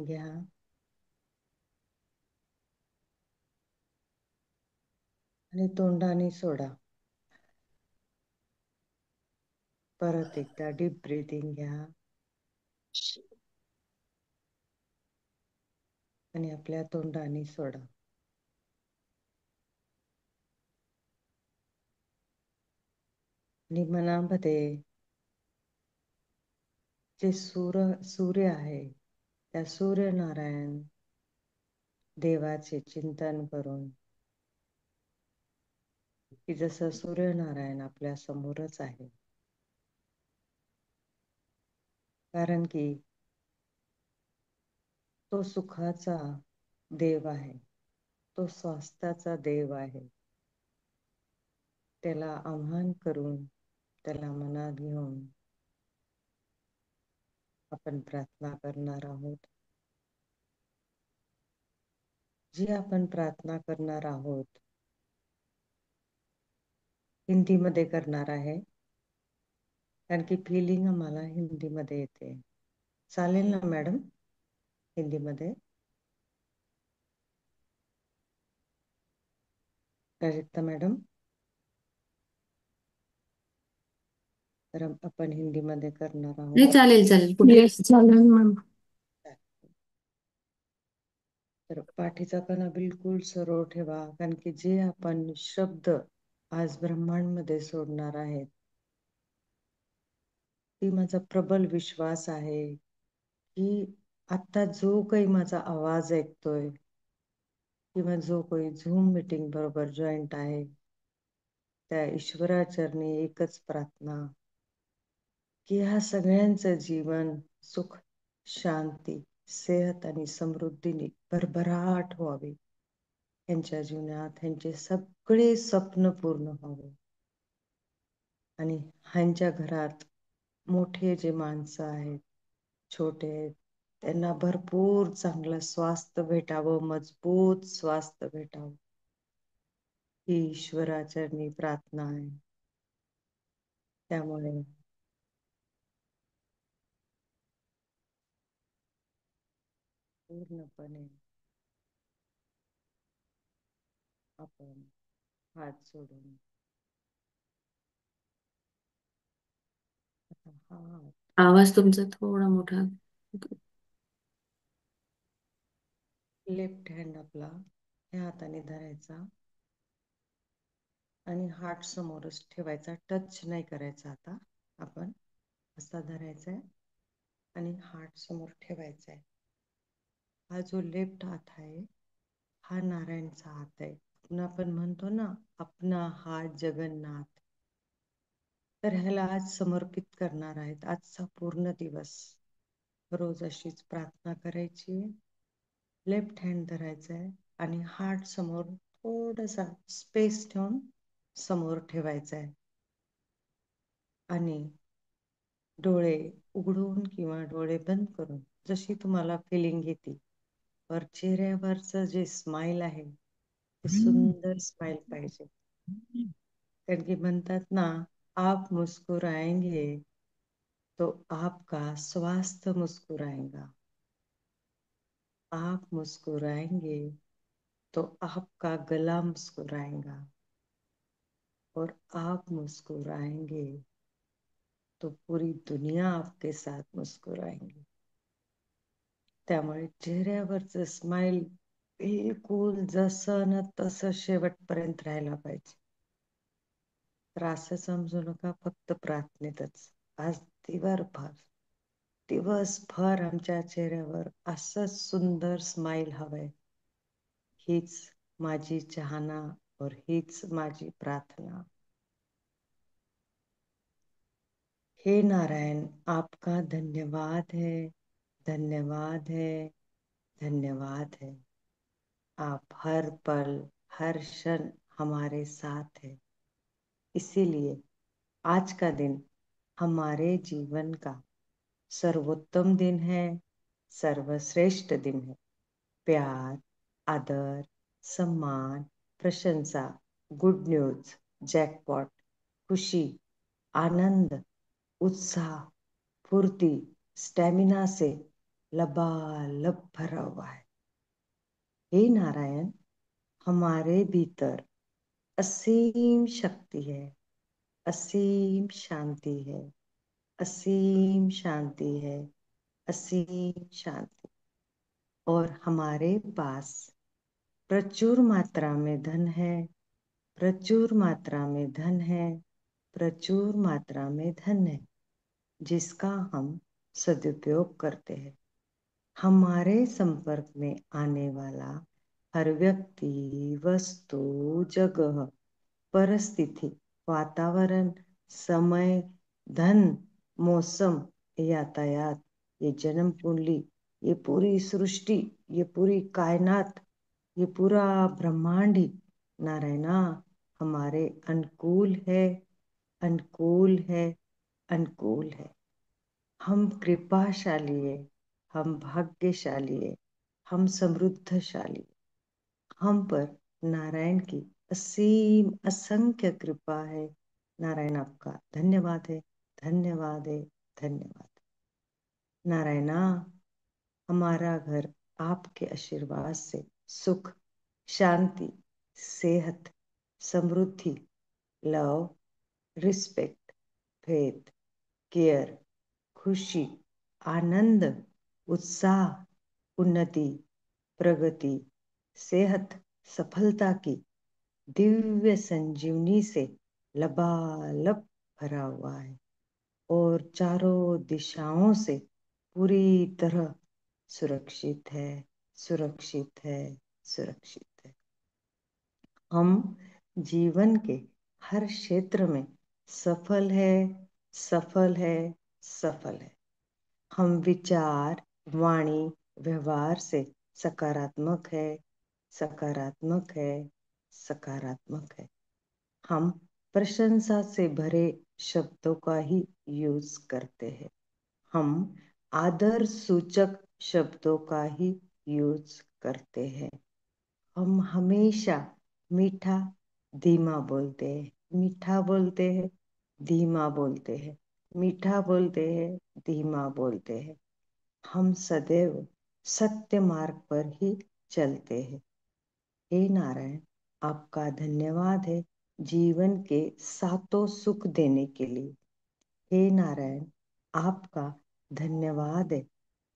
घ्या आणि तोंडाने सोडा. परत एकदा डीप ब्रीथिंग घ्या आणि आपल्या तोंडाने सोडा. आणि मनामध्ये जे सूर्य आहे त्या सूर्यनारायण देवाचे चिंतन करून, की जसं सूर्यनारायण आपल्या समोरच आहे. कारण की तो सुखाचा देव आहे, तो स्वास्थ्याचा देव आहे. त्याला आव्हान करून, त्याला मनात घेऊन आपण प्रार्थना करणार आहोत. जी आपण प्रार्थना करणार आहोत हिंदीमध्ये करणार आहे, कारण की फिलिंग आम्हाला हिंदीमध्ये येते. चालेल ना मॅडम? हिंदीमध्ये प्राजक्ता मॅडम? तर आपण हिंदीमध्ये करणार नाही, आहोत. चालेल चालेल, कुठे चालेल मॅम. तर पाठीचा कणा बिलकुल सरळ ठेवा, कारण की जे आपण शब्द आज ब्रह्मांडमध्ये सोडणार आहेत, ती माझा प्रबल विश्वास आहे की आता जो काही माझा आवाज ऐकतोय किंवा जो काही झूम मीटिंग बरोबर जॉईंट आहे, त्या ईश्वराचरणी एकच प्रार्थना की ह्या सगळ्यांचं जीवन सुख, शांती, सेहत आणि समृद्धीने भरभराट व्हावी. त्यांच्या जीवनात त्यांचे सगळे स्वप्न पूर्ण व्हावे. आणि ह्यांच्या घरात मोठे जे माणसं आहेत, छोटे आहेत, त्यांना भरपूर चांगलं स्वास्थ्य भेटावं, मजबूत स्वास्थ्य भेटावं, ही ईश्वराचरणी प्रार्थना आहे. त्यामुळे पूर्णपणे आपण हात सोडून आता हात, आवाज तुमचा थोडा मोठा. लेफ्ट हँड आपला ह्या हाताने धरायचा आणि हार्ट समोरच ठेवायचा, टच नाही करायचा. आता आपण असा धरायचा आहे आणि हार्ट समोर ठेवायचा आहे. हा जो लेफ्ट हात आहे हा नारायणचा हात आहे. आपण म्हणतो ना, अपना हात जगन्नाथ. तर ह्याला आज समर्पित करणार आहेत. आजचा पूर्ण दिवस रोज अशीच प्रार्थना करायची. लेफ्ट हँड धरायचा आहे आणि हार्ट समोर थोडासा स्पेस ठेवून समोर ठेवायचा आहे. आणि डोळे उघडून किंवा डोळे बंद करून जशी तुम्हाला फिलिंग येते, पर चेहऱ्यावरचं जे स्माइल आहे ते सुंदर स्माइल पाहिजे. कारण की म्हणतात ना, आप मुस्कुराएंगे तो आपका स्वास्थ्य मुस्कुराएगा. आप मुस्कुराएंगे तो आपका गला मुस्कुराएगा. और आप मुस्कुराएंगे तो पूरी दुनिया आपके साथ मुस्कुराएंगी. त्यामुळे चेहऱ्यावरचं स्माइल बिलकुल जसं ना तसं शेवटपर्यंत राहायला पाहिजे. तर असं समजू नका फक्त प्रार्थनेतच. आज दिवसभर आमच्या चेहऱ्यावर असंच सुंदर स्माइल हवंय. हीच माझी चाहना और हीच माझी प्रार्थना. हे नारायण, आपका धन्यवाद है, धन्यवाद है, धन्यवाद है. आप हर पल हर क्षण हमारे साथ है. इसीलिए आज का दिन हमारे जीवन का सर्वोत्तम दिन है, सर्वश्रेष्ठ दिन है. प्यार, आदर, सम्मान, प्रशंसा, गुड न्यूज, जॅकपॉट, खुशी, आनंद, उत्साह, फुर्ती, स्टॅमिना से लबालब भरा हुआ है। हे नारायण, हमारे भीतर असीम शक्ति है, असीम शांति है, असीम शांति है, असीम शांति। और हमारे पास प्रचुर मात्रा में धन है, प्रचुर मात्रा में धन है, प्रचुर मात्रा में धन है, जिसका हम सदुपयोग करते हैं। हमारे संपर्क में आने वाला हर व्यक्ति, वस्तु, जगह, परिस्थिति, वातावरण, समय, धन, मौसम, यातायात, ये जन्म कुंडली, ये पूरी सृष्टि, ये पूरी कायनात, ये पूरा ब्रह्मांड ही नारायणा हमारे अनुकूल है, अनुकूल है, अनुकूल है। हम कृपाशाली है, हम भाग्यशाली है, हम समृद्धशाली। हम पर नारायण की असीम असंख्य कृपा है। नारायण आपका धन्यवाद है, धन्यवाद है, धन्यवाद। नारायणा, हमारा घर आपके आशीर्वाद से सुख, शांति, सेहत, समृद्धि, लव, रिस्पेक्ट, फेथ, केयर, खुशी, आनंद, उत्साह, उन्नति, प्रगति, सेहत, सफलता की दिव्य संजीवनी से लबालब भरा हुआ है और चारों दिशाओं से पूरी तरह सुरक्षित है, सुरक्षित है, सुरक्षित है। हम जीवन के हर क्षेत्र में सफल है, सफल है, सफल है। हम विचार, वाणी, व्यवहार से सकारात्मक है, सकारात्मक है, सकारात्मक है। हम प्रशंसा से भरे शब्दों का ही यूज करते हैं। हम आदर सूचक शब्दों का ही यूज करते हैं। हम हमेशा मीठा धीमा बोलते हैं, मीठा बोलते हैं, धीमा बोलते हैं, मीठा बोलते हैं, धीमा बोलते हैं। हम सदैव सत्य मार्ग पर ही चलते हैं। हे नारायण, आपका धन्यवाद है जीवन के सातों सुख देने के लिए। हे नारायण, आपका धन्यवाद है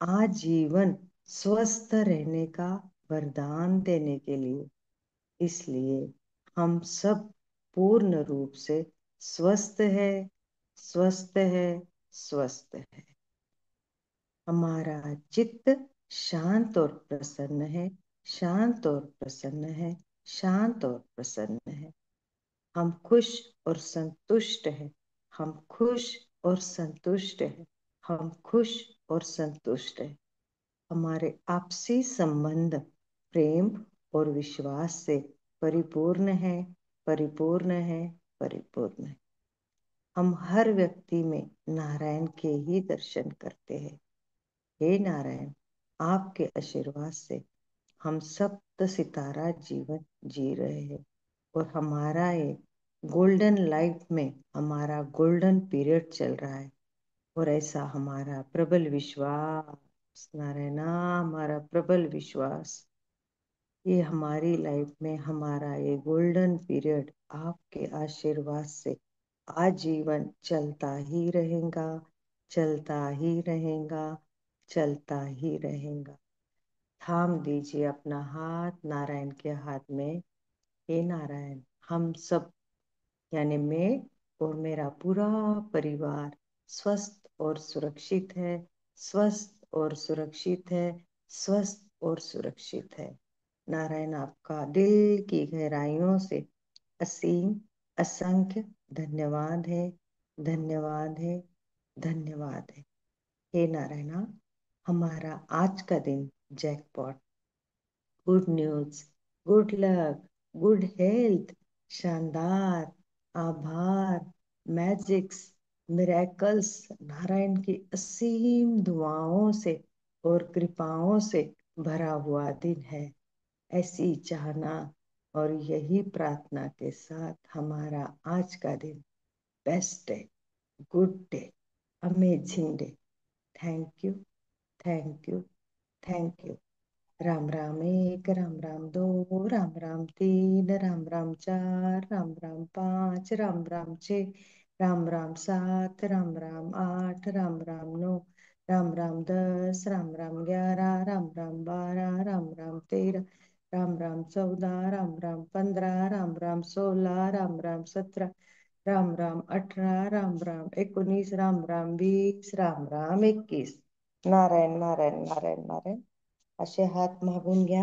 आजीवन स्वस्थ रहने का वरदान देने के लिए। इसलिए हम सब पूर्ण रूप से स्वस्थ है, स्वस्थ है, स्वस्थ है। हमारा चित्त शांत और प्रसन्न है, शांत और प्रसन्न है, शांत और प्रसन्न है। हम खुश और संतुष्ट हैं, हम खुश और संतुष्ट हैं, हम खुश और संतुष्ट हैं। हमारे आपसी संबंध प्रेम और विश्वास से परिपूर्ण है, परिपूर्ण है, परिपूर्ण है। हम हर व्यक्ति में नारायण के ही दर्शन करते हैं। हे नारायण, आपके आशीर्वाद से हम सप्त सितारा जीवन जी रहे हैं और हमारा ये गोल्डन लाइफ में हमारा गोल्डन पीरियड चल रहा है। और ऐसा हमारा प्रबल विश्वास नारायणा, हमारा प्रबल विश्वास, ये हमारी लाइफ में हमारा ये गोल्डन पीरियड आपके आशीर्वाद से आजीवन चलता ही रहेगा, चलता ही रहेगा, चलता ही रहेगा। थाम दीजिए अपना हाथ नारायण के हाथ में। हे नारायण, हम सब यानी मैं और मेरा पूरा परिवार स्वस्थ और सुरक्षित है, स्वस्थ और सुरक्षित है, स्वस्थ और सुरक्षित है। नारायण, आपका दिल की गहराइयों से असीम असंख्य धन्यवाद है, धन्यवाद है, धन्यवाद है। हे नारायणा, हमारा आज का दिन जैकपॉट, गुड न्यूज, गुड लक, गुड हेल्थ, शानदार, आभार, मैजिक्स, मिरेकल्स, नारायण की असीम दुआओं से और कृपाओं से भरा हुआ दिन है। ऐसी चाहना और यही प्रार्थना के साथ हमारा आज का दिन best day, good day, amazing day. Thank you, thank you, thank you. Ram Ram एक, राम राम दो, राम राम तीन, राम राम चार, राम राम पाँच, राम राम छः, राम राम सात, राम राम आठ, राम राम नौ, राम राम 10, राम राम 11, राम राम 12, राम राम 13, राम राम 14, राम राम 15, राम राम 16, राम राम 17, राम राम 18, राम राम 19, राम राम 20, राम राम 21। नारायण नारायण नारायण नारायण। असे हात मागून घ्या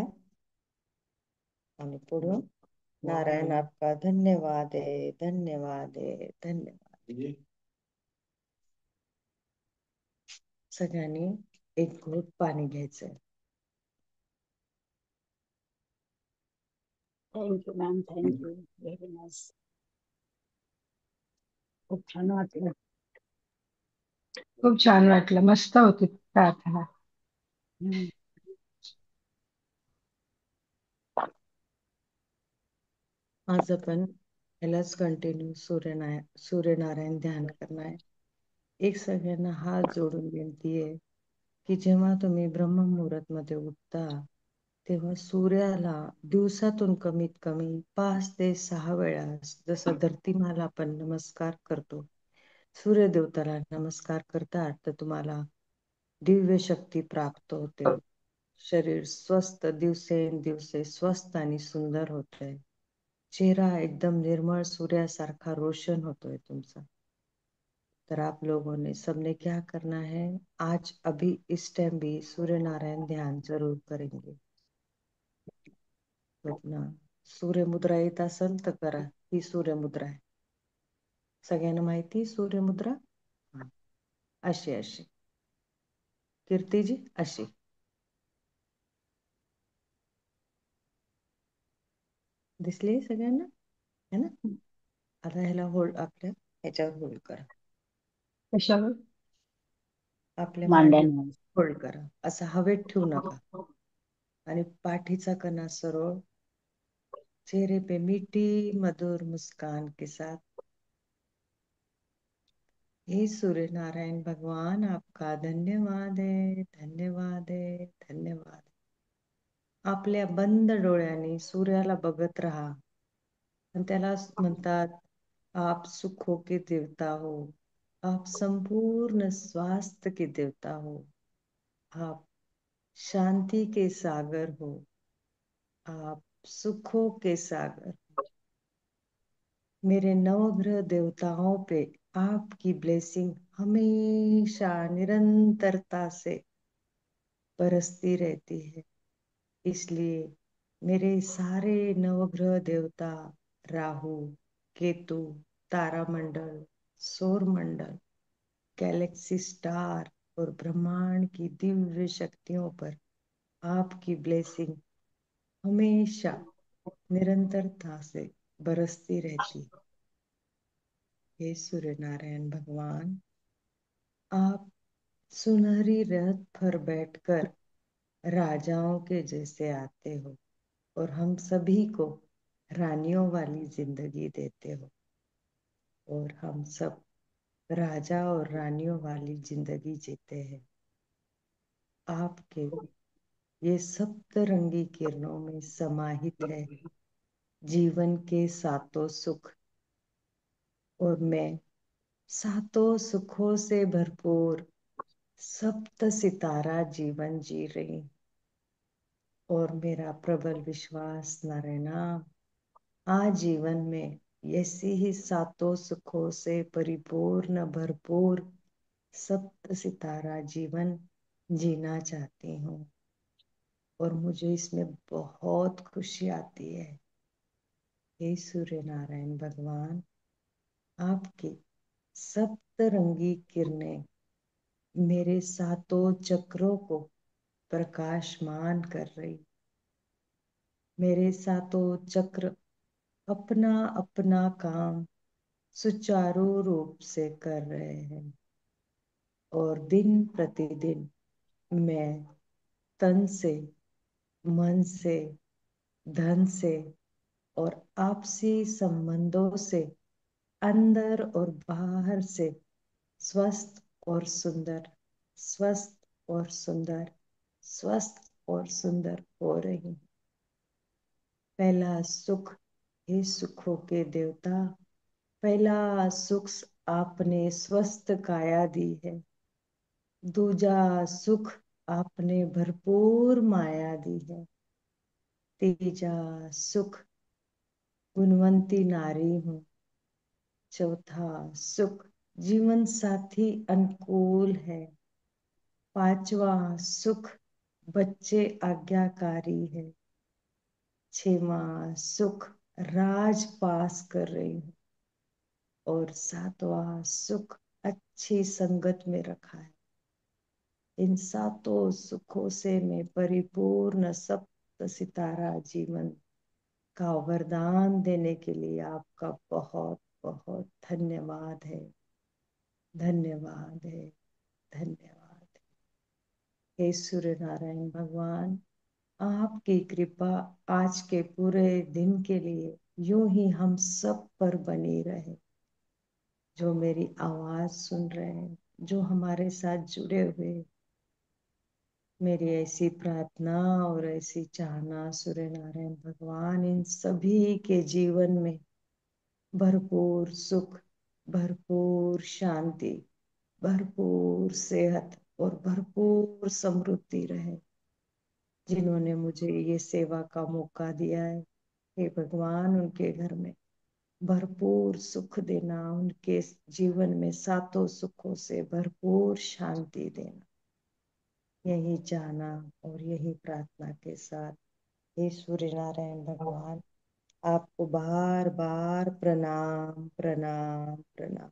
आणि पुढून नारायण आपका धन्यवाद आहे, धन्यवाद आहे, धन्यवाद। सगळ्यांनी एक घोट पाणी घ्यायचंय। Thank you ma'am, thank you very nice. खूप छान वाटलं. खूप छान वाटलं. मस्त होती प्रार्थना. हम्म. आज आपण यालाच कंटिन्यू सूर्यनारायण ध्यान करणार आहे। एक सगळ्यांना हात जोडून विनंती आहे की जेव्हा तुम्ही ब्रह्ममुहूर्त मध्ये उठता तेव्हा सूर्याला दिवसातून कमीत कमी 5 ते 6 वेळा, जसं धरतीमाला आपण नमस्कार करतो, सूर्यदेवताला नमस्कार करतात, तर तुम्हाला दिव्य शक्ती प्राप्त होते। शरीर स्वस्थ, दिवसेंदिवस स्वस्थ आणि सुंदर होते। चेहरा एकदम निर्मळ सूर्यासारखा रोशन होतोय तुमचा। तर आप लोगों ने सबने क्या करना है, आज अभी इस टाइम भी सूर्य नारायण ध्यान जरूर करेंगे। तो अपना सूर्य मुद्रा येत असेल तर करा। ही सूर्य मुद्रा आहे, सगळ्यांना माहिती सूर्य मुद्रा। अशी अशी कीर्तीजी अशी दिसली सगळ्यांना, है ना? आता ह्याला होल्ड, आपल्या ह्याच्यावर होल्ड करा, कशावर? आपल्या मांडीवर मांड्यांवर. होल्ड करा, असं हवेत ठेवू नका। आणि पाठीचा कणा सरळ, चेहरे पे मीठी मधुर मुस्कान के साथ, हे सूर्य नारायण भगवान आपका धन्यवाद है, धन्यवाद है, धन्यवाद। आपल्या बंद डोळ्यांनी सूर्याला बघत राहा आणि त्याला म्हणतात, आप सुखों के देवता हो, आप संपूर्ण स्वास्थ्य के देवता हो, आप शांति के सागर हो, आप सुखों के सागर। मेरे नवग्रह देवताओं पे आपकी ब्लेसिंग हमेशा निरंतरता से बरसती रहती है। इसलिए मेरे सारे नवग्रह देवता, राहु, केतु, तारामंडल, सौर मंडल, गैलेक्सी स्टार और ब्रह्मांड की दिव्य शक्तियों पर आपकी ब्लेसिंग हमेशा निरंतरता से बरसती रहती। हे सूर्य नारायण भगवान, आप सुनहरी रथ पर बैठकर राजाओं के जैसे आते हो और हम सभी को रानियों वाली जिंदगी देते हो, और हम सब राजा और रानियों वाली जिंदगी जीते हैं। आपके ये सप्तरंगी किरणों में समाहित है जीवन के सातों सुख, और मैं सातों सुखों से भरपूर सप्त सितारा जीवन जी रही हूँ। और मेरा प्रबल विश्वास नारायणा, आज जीवन में ऐसी ही सातों सुखों से परिपूर्ण भरपूर सप्त सितारा जीवन जीना चाहती हूँ, और मुझे इसमें बहुत खुशी आती है। हे सूर्य नारायण भगवान, आपकी सप्तरंगी किरणें मेरे सातों चक्रों को प्रकाशमान कर रही। मेरे सातों चक्र अपना अपना काम सुचारू रूप से कर रहे हैं, और दिन प्रतिदिन मैं तन से, मन से, धन से और आपसी संबंधों से, अंदर और बाहर से स्वस्थ और सुंदर, स्वस्थ और सुंदर, स्वस्थ और सुंदर हो रही हूँ। पहला सुख, हे सुखों के देवता, पहला सुख आपने स्वस्थ काया दी है। दूजा सुख आपने भरपूर माया दी है। तीजा सुख गुणवंती नारी हूँ। चौथा सुख जीवन साथी अनुकूल है। पांचवा सुख बच्चे आज्ञाकारी है। छठवां सुख राज पास कर रही हूँ। और सातवां सुख अच्छी संगत में रखा है। इन सातों सुखों से मैं परिपूर्ण सप्त सितारा जीवन का वरदान देने के लिए आपका बहुत बहुत धन्यवाद है। धन्यवाद है। धन्यवाद। हे सूर्य नारायण भगवान, आपकी कृपा आज के पूरे दिन के लिए यूं ही हम सब पर बनी रहे। जो मेरी आवाज सुन रहे हैं, जो हमारे साथ जुड़े हुए, मेरी ऐसी प्रार्थना और ऐसी चाहना सूर्य नारायण भगवान इन सभी के जीवन में भरपूर सुख, भरपूर शांति, भरपूर सेहत और भरपूर समृद्धि रहे। जिन्होंने मुझे ये सेवा का मौका दिया है, हे भगवान उनके घर में भरपूर सुख देना, उनके जीवन में सातों सुखों से भरपूर शांति देना, यही चाहना और यही प्रार्थना के साथ हे सूर्य नारायण भगवान, आपको बार बार प्रणाम प्रणाम प्रणाम।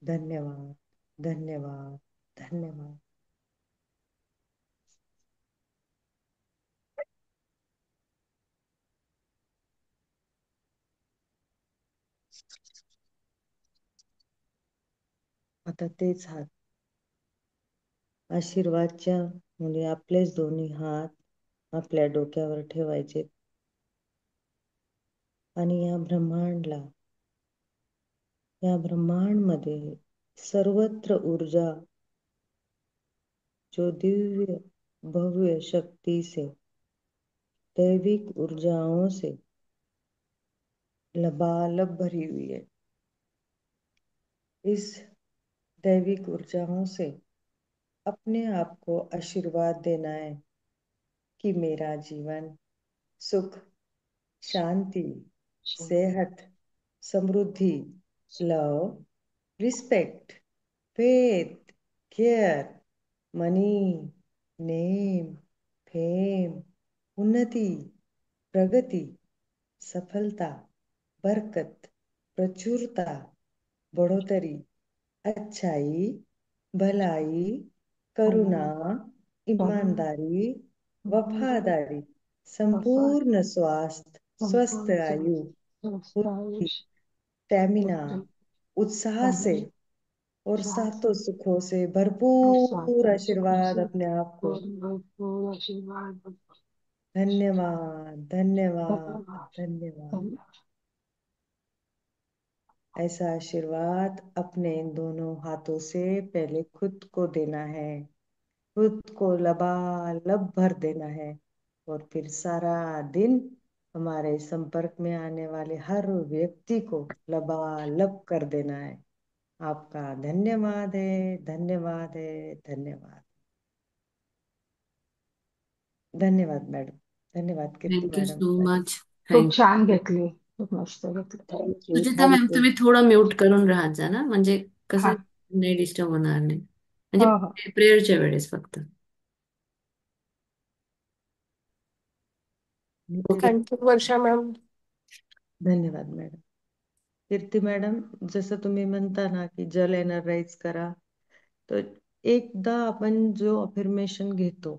धन्यवाद धन्यवाद धन्यवाद। आता तेच हात आशीर्वादच्या म्हणजे आपलेच दोन्ही हात आपल्या डोक्यावर ठेवायचे आणि या ब्रह्मांड मध्ये सर्वत्र ऊर्जा जो दिव्य भव्य शक्ति से, दैविक ऊर्जाओं से लबालब भरी हुई है। इस दैविक ऊर्जाओं से अपने आप को आशीर्वाद देना है कि मेरा जीवन सुख, शांति, सेहत, समृद्धि, लव, रिस्पेक्ट, फेथ, केयर, मनी, नेम, फेम, उन्नति, प्रगति, सफलता, बरकत, प्रचुरता, बढ़ोतरी, अच्छाई, भलाई, करुणा, ईमानदारी, वफादारी, संपूर्ण स्वास्थ्य, स्वस्थ आयु, बुद्धि, स्टैमिना, उत्साह से और सातों सुखों से भरपूर आशीर्वाद अपने आप को। धन्यवाद धन्यवाद धन्यवाद। ऐसा आशीर्वाद अपने इन दोनों हाथों से पहले खुद को देना है, खुद को लबालब भर देना है और फिर सारा दिन हमारे संपर्क में आने वाले हर व्यक्ति को लबालब कर देना है। आपका धन्यवाद है, धन्यवाद है, धन्यवाद। धन्यवाद मैडम, धन्यवाद कीर्ति थँक्यू मैडम। So much. खूप थँक्यू. छान घेतली. खूप मस्त घेतली. थँक्यू. Suchita ma'am, thank you. तुम्ही थोडं म्यूट करून राहत जा ना, म्हणजे कसं हा. नाही डिस्टर्ब होणार नाही, हो म्हणजे हो. प्रेयरच्या वेळेस फक्त. ओके. थँक्यू वर्षा मॅम. धन्यवाद मॅडम. कीर्ती मॅडम, जसं तुम्ही म्हणता ना की जल एनर्जाइज करा, तर एकदा आपण जो अफर्मेशन घेतो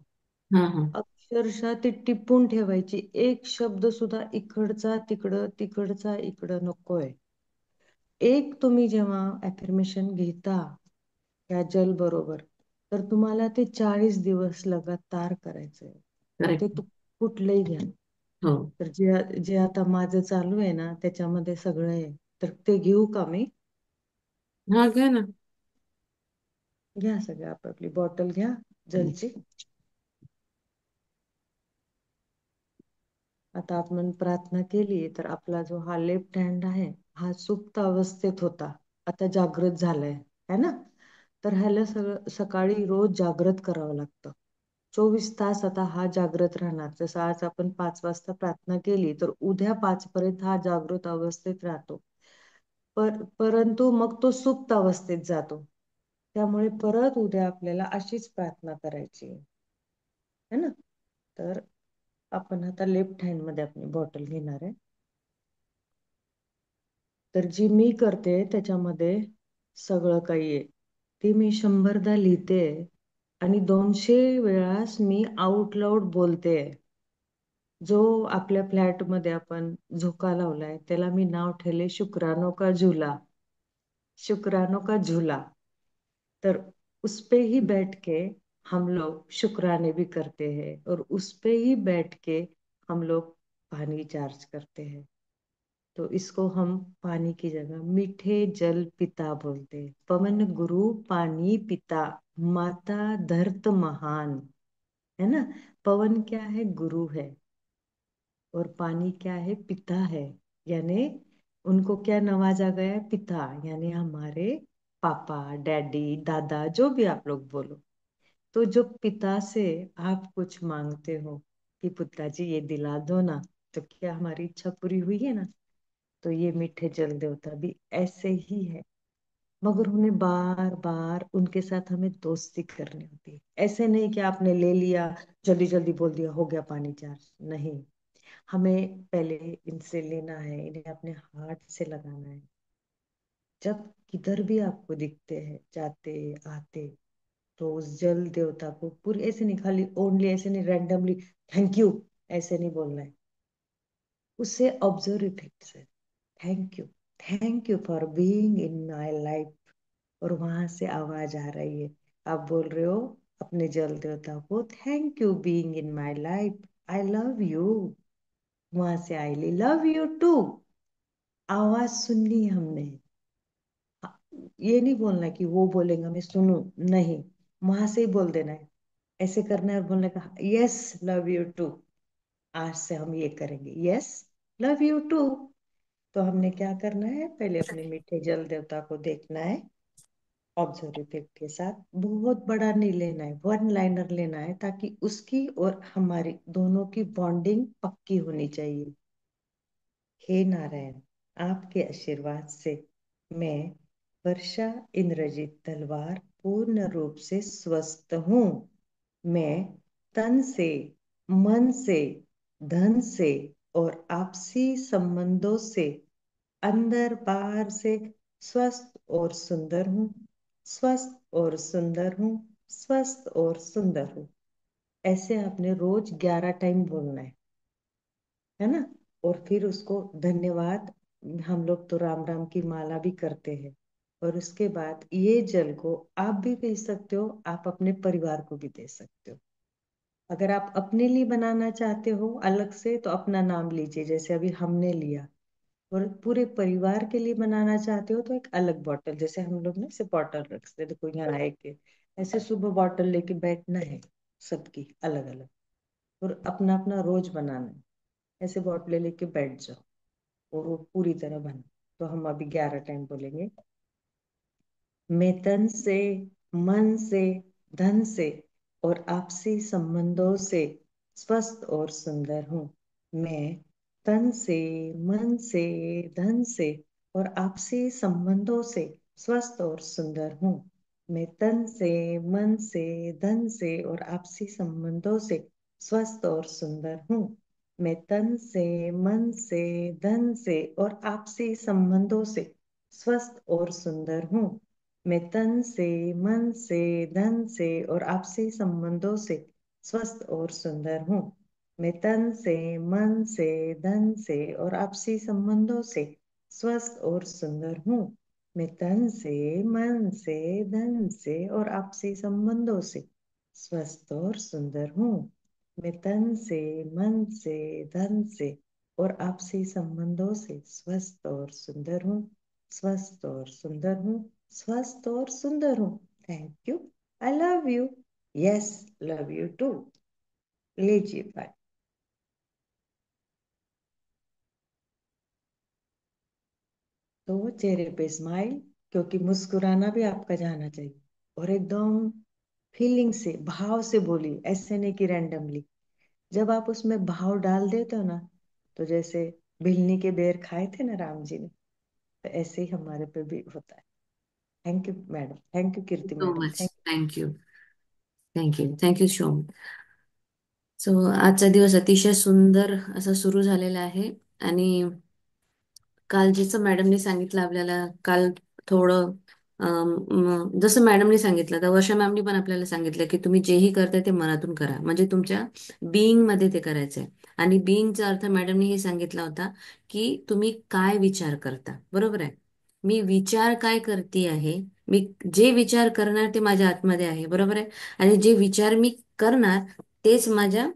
हा हा. अक्षरशः ती टिपून ठेवायची. एक शब्द सुद्धा इकडचा तिकडं तिकडचा इकडं नकोय. एक तुम्ही जेव्हा अफर्मेशन घेता या जल बरोबर, तर तुम्हाला ते 40 दिवस लगातार करायचंय. मग ते करेक्ट. कुठलंही घ्या. हो. तर जे जे आता माझं चालू आहे ना त्याच्यामध्ये सगळं आहे. तर ते घेऊ का मी? हा घ्या ना. घ्या, सगळं आपापली बॉटल घ्या जलची. आता आपण प्रार्थना केली तर आपला जो हा लेफ्ट हँड आहे हा सुप्त अवस्थेत होता, आता जागृत झालाय, है ना. तर ह्याला सकाळी रोज जागृत करावं लागतं. 24 तास आता हा जागृत राहणार. जसं आज आपण 5 वाजता प्रार्थना केली तर उद्या 5 पर्यंत हा जागृत अवस्थेत राहतो. परंतु मग तो सुप्त अवस्थेत जातो. त्यामुळे परत उद्या आपल्याला अशीच प्रार्थना करायची है ना. तर आपण आता लेफ्ट हँड मध्ये आपली बॉटल घेणार आहे. तर जी मी करते त्याच्यामध्ये सगळं काही आहे, ते मी 100दा लिहिते आणि 200 वेळास मी आउट लाऊड बोलते. जो आपल्या फ्लॅट मध्ये आपण झोका लावलाय त्याला मी नाव ठेवले शुक्रानो का झूला, शुक्रानो का झूला. तर उस पे ही बैठ के हम लोग शुक्राने भी करते हैं और उस पे ही बैठ के हम लोग पानी चार्ज करते हैं. तो इसको हम पानी की जगह मीठे जल पिता बोलते हैं. पवन गुरु पानी पिता, माता धरत महान, है ना. पवन क्या है? गुरु है. और पानी क्या है? पिता है. यानी उनको क्या नवाजा गया? पिता, यानी हमारे पापा, डैडी, दादा, जो भी आप लोग बोलो. तो जो पिता से आप कुछ मांगते हो कि पिताजी ये दिला दो ना, तो क्या हमारी इच्छा पूरी हुई है ना. तो ये मीठे जल देवता भी ऐसे ही है, मगर उन्हें बार बार उनके साथ हमें दोस्ती करनी होती है. ऐसे नहीं कि आपने ले लिया, जल्दी जल्दी बोल दिया, हो गया पानी चार्ज. नहीं, हमें पहले इनसे लेना है, इन्हें अपने हार्ट से लगाना है. जब किधर भी आपको दिखते हैं जाते आते, तो उस जल देवता को पूरी ऐसे नहीं, खाली ओनली ऐसे नहीं, रैंडमली थैंक यू ऐसे नहीं बोलना है. उससे observe effect say thank you for being in my life. और वहां से आवाज आ रही है, आप बोल रहे हो अपने जल देवता को, thank you being in my life, I love you. वहां से आईली लव यू टू. आवाज सुननी है हमने. ये नहीं बोलना कि वो बोलेगा मैं सुनूं, नहीं, वहां से ही बोल देना है. ऐसे करना है और बोलने का यस लव यू टू. आज से हम ये करेंगे, यस लव यू टू. तो हमने क्या करना है, पहले अपने मीठे जल देवता को देखना है ऑब्जर्व इफेक्ट के साथ. बहुत बड़ा नहीं लेना है, वन लाइनर लेना है, ताकि उसकी और हमारी दोनों की बॉन्डिंग पक्की होनी चाहिए. हे नारायण, आपके आशीर्वाद से मैं वर्षा इंद्रजीत तलवार पूर्ण रूप से स्वस्थ हूँ. मैं तन से, मन से, धन से और आपसी संबंधों से अंदर बाहर से स्वस्थ और सुंदर हूँ, स्वस्थ और सुंदर हूँ, स्वस्थ और सुंदर हूँ. ऐसे आपने रोज 11 टाइम बोलना है ना. और फिर उसको धन्यवाद, हम लोग तो राम राम की माला भी करते हैं. और उसके बाद ये जल को आप भी पी सकते हो, आप अपने परिवार को भी दे सकते हो. अगर आप अपने लिए बनाना चाहते हो अलग से तो अपना नाम लीजिए, जैसे अभी हमने लिया. और पूरे परिवार के लिए बनाना चाहते हो तो एक अलग बॉटल, जैसे हम लोग ना ऐसे बॉटल रखते, देखो यहाँ आए के ऐसे सुबह बॉटल लेके बैठना है, सबकी अलग अलग. और अपना अपना रोज बनाना है. ऐसे बॉटलें लेके बैठ जाओ और वो पूरी तरह बना. तो हम अभी 11 टाइम बोलेंगे. मैं तन से, मन से, धन से और आपसी संबंधों से स्वस्थ और सुंदर हूँ. मैं तन से, मन से, धन से और आपसी संबंधों से स्वस्थ और सुंदर हूँ. मैं तन से, मन से, धन से और आपसी संबंधों से स्वस्थ और सुंदर हूँ. मैं तन से, मन से, धन से और आपसी संबंधों से स्वस्थ और सुंदर हूँ. मैं तन से, मन से, धन से और आपसी संबंधों से स्वस्थ और सुंदर हूँ. मैं तन से, मन से, धन से और आपसी संबंधों से स्वस्थ और सुंदर हूँ. मैं तन से, मन से, धन से और आपसी संबंधों से स्वस्थ और सुंदर हूँ. मैं तन से, मन से, धन से और आपसी संबंधों से स्वस्थ और सुंदर हूँ, स्वस्थ और सुंदर हूँ, स्वस्थ और सुंदर हूँ. Thank you, I love you, yes love you too. लीजिए बाय. तो वो चेहरे पे स्माइल, क्योंकि मुस्कुराना भी आपका जाना चाहिए। और एकदम फीलिंग से, भाव से बोलिए, ऐसे नहीं कि रैंडमली। जब आप उसमें भाव डाल देते हो ना, तो जैसे भिलनी के बेर खाए थे ना राम जी ने, तो ऐसे ही हमारे पे भी होता है। Thank you madam, thank you Kirti so madam, much, thank thank you, thank you, thank you so much. So आजचा दिवस अतिशय सुंदर असा सुरू झालेला आहे. आणि काल जसं मॅडमनी सांगितलं आपल्याला, काल थोडं जसं मॅडमनी सांगितलं, तर वर्षा मॅमनी पण आपल्याला सांगितलं की तुम्ही जेही करताय ते मनातून करा, म्हणजे तुमच्या बिईंग मध्ये ते करायचंय. आणि बिईंगचा अर्थ मॅडमनी हे सांगितला होता की तुम्ही काय विचार करता. बरोबर आहे. मी विचार काय करते आहे, मी जे विचार करणार ते माझ्या आतमध्ये आहे. बरोबर आहे. आणि जे विचार मी करणार तेच माझ्या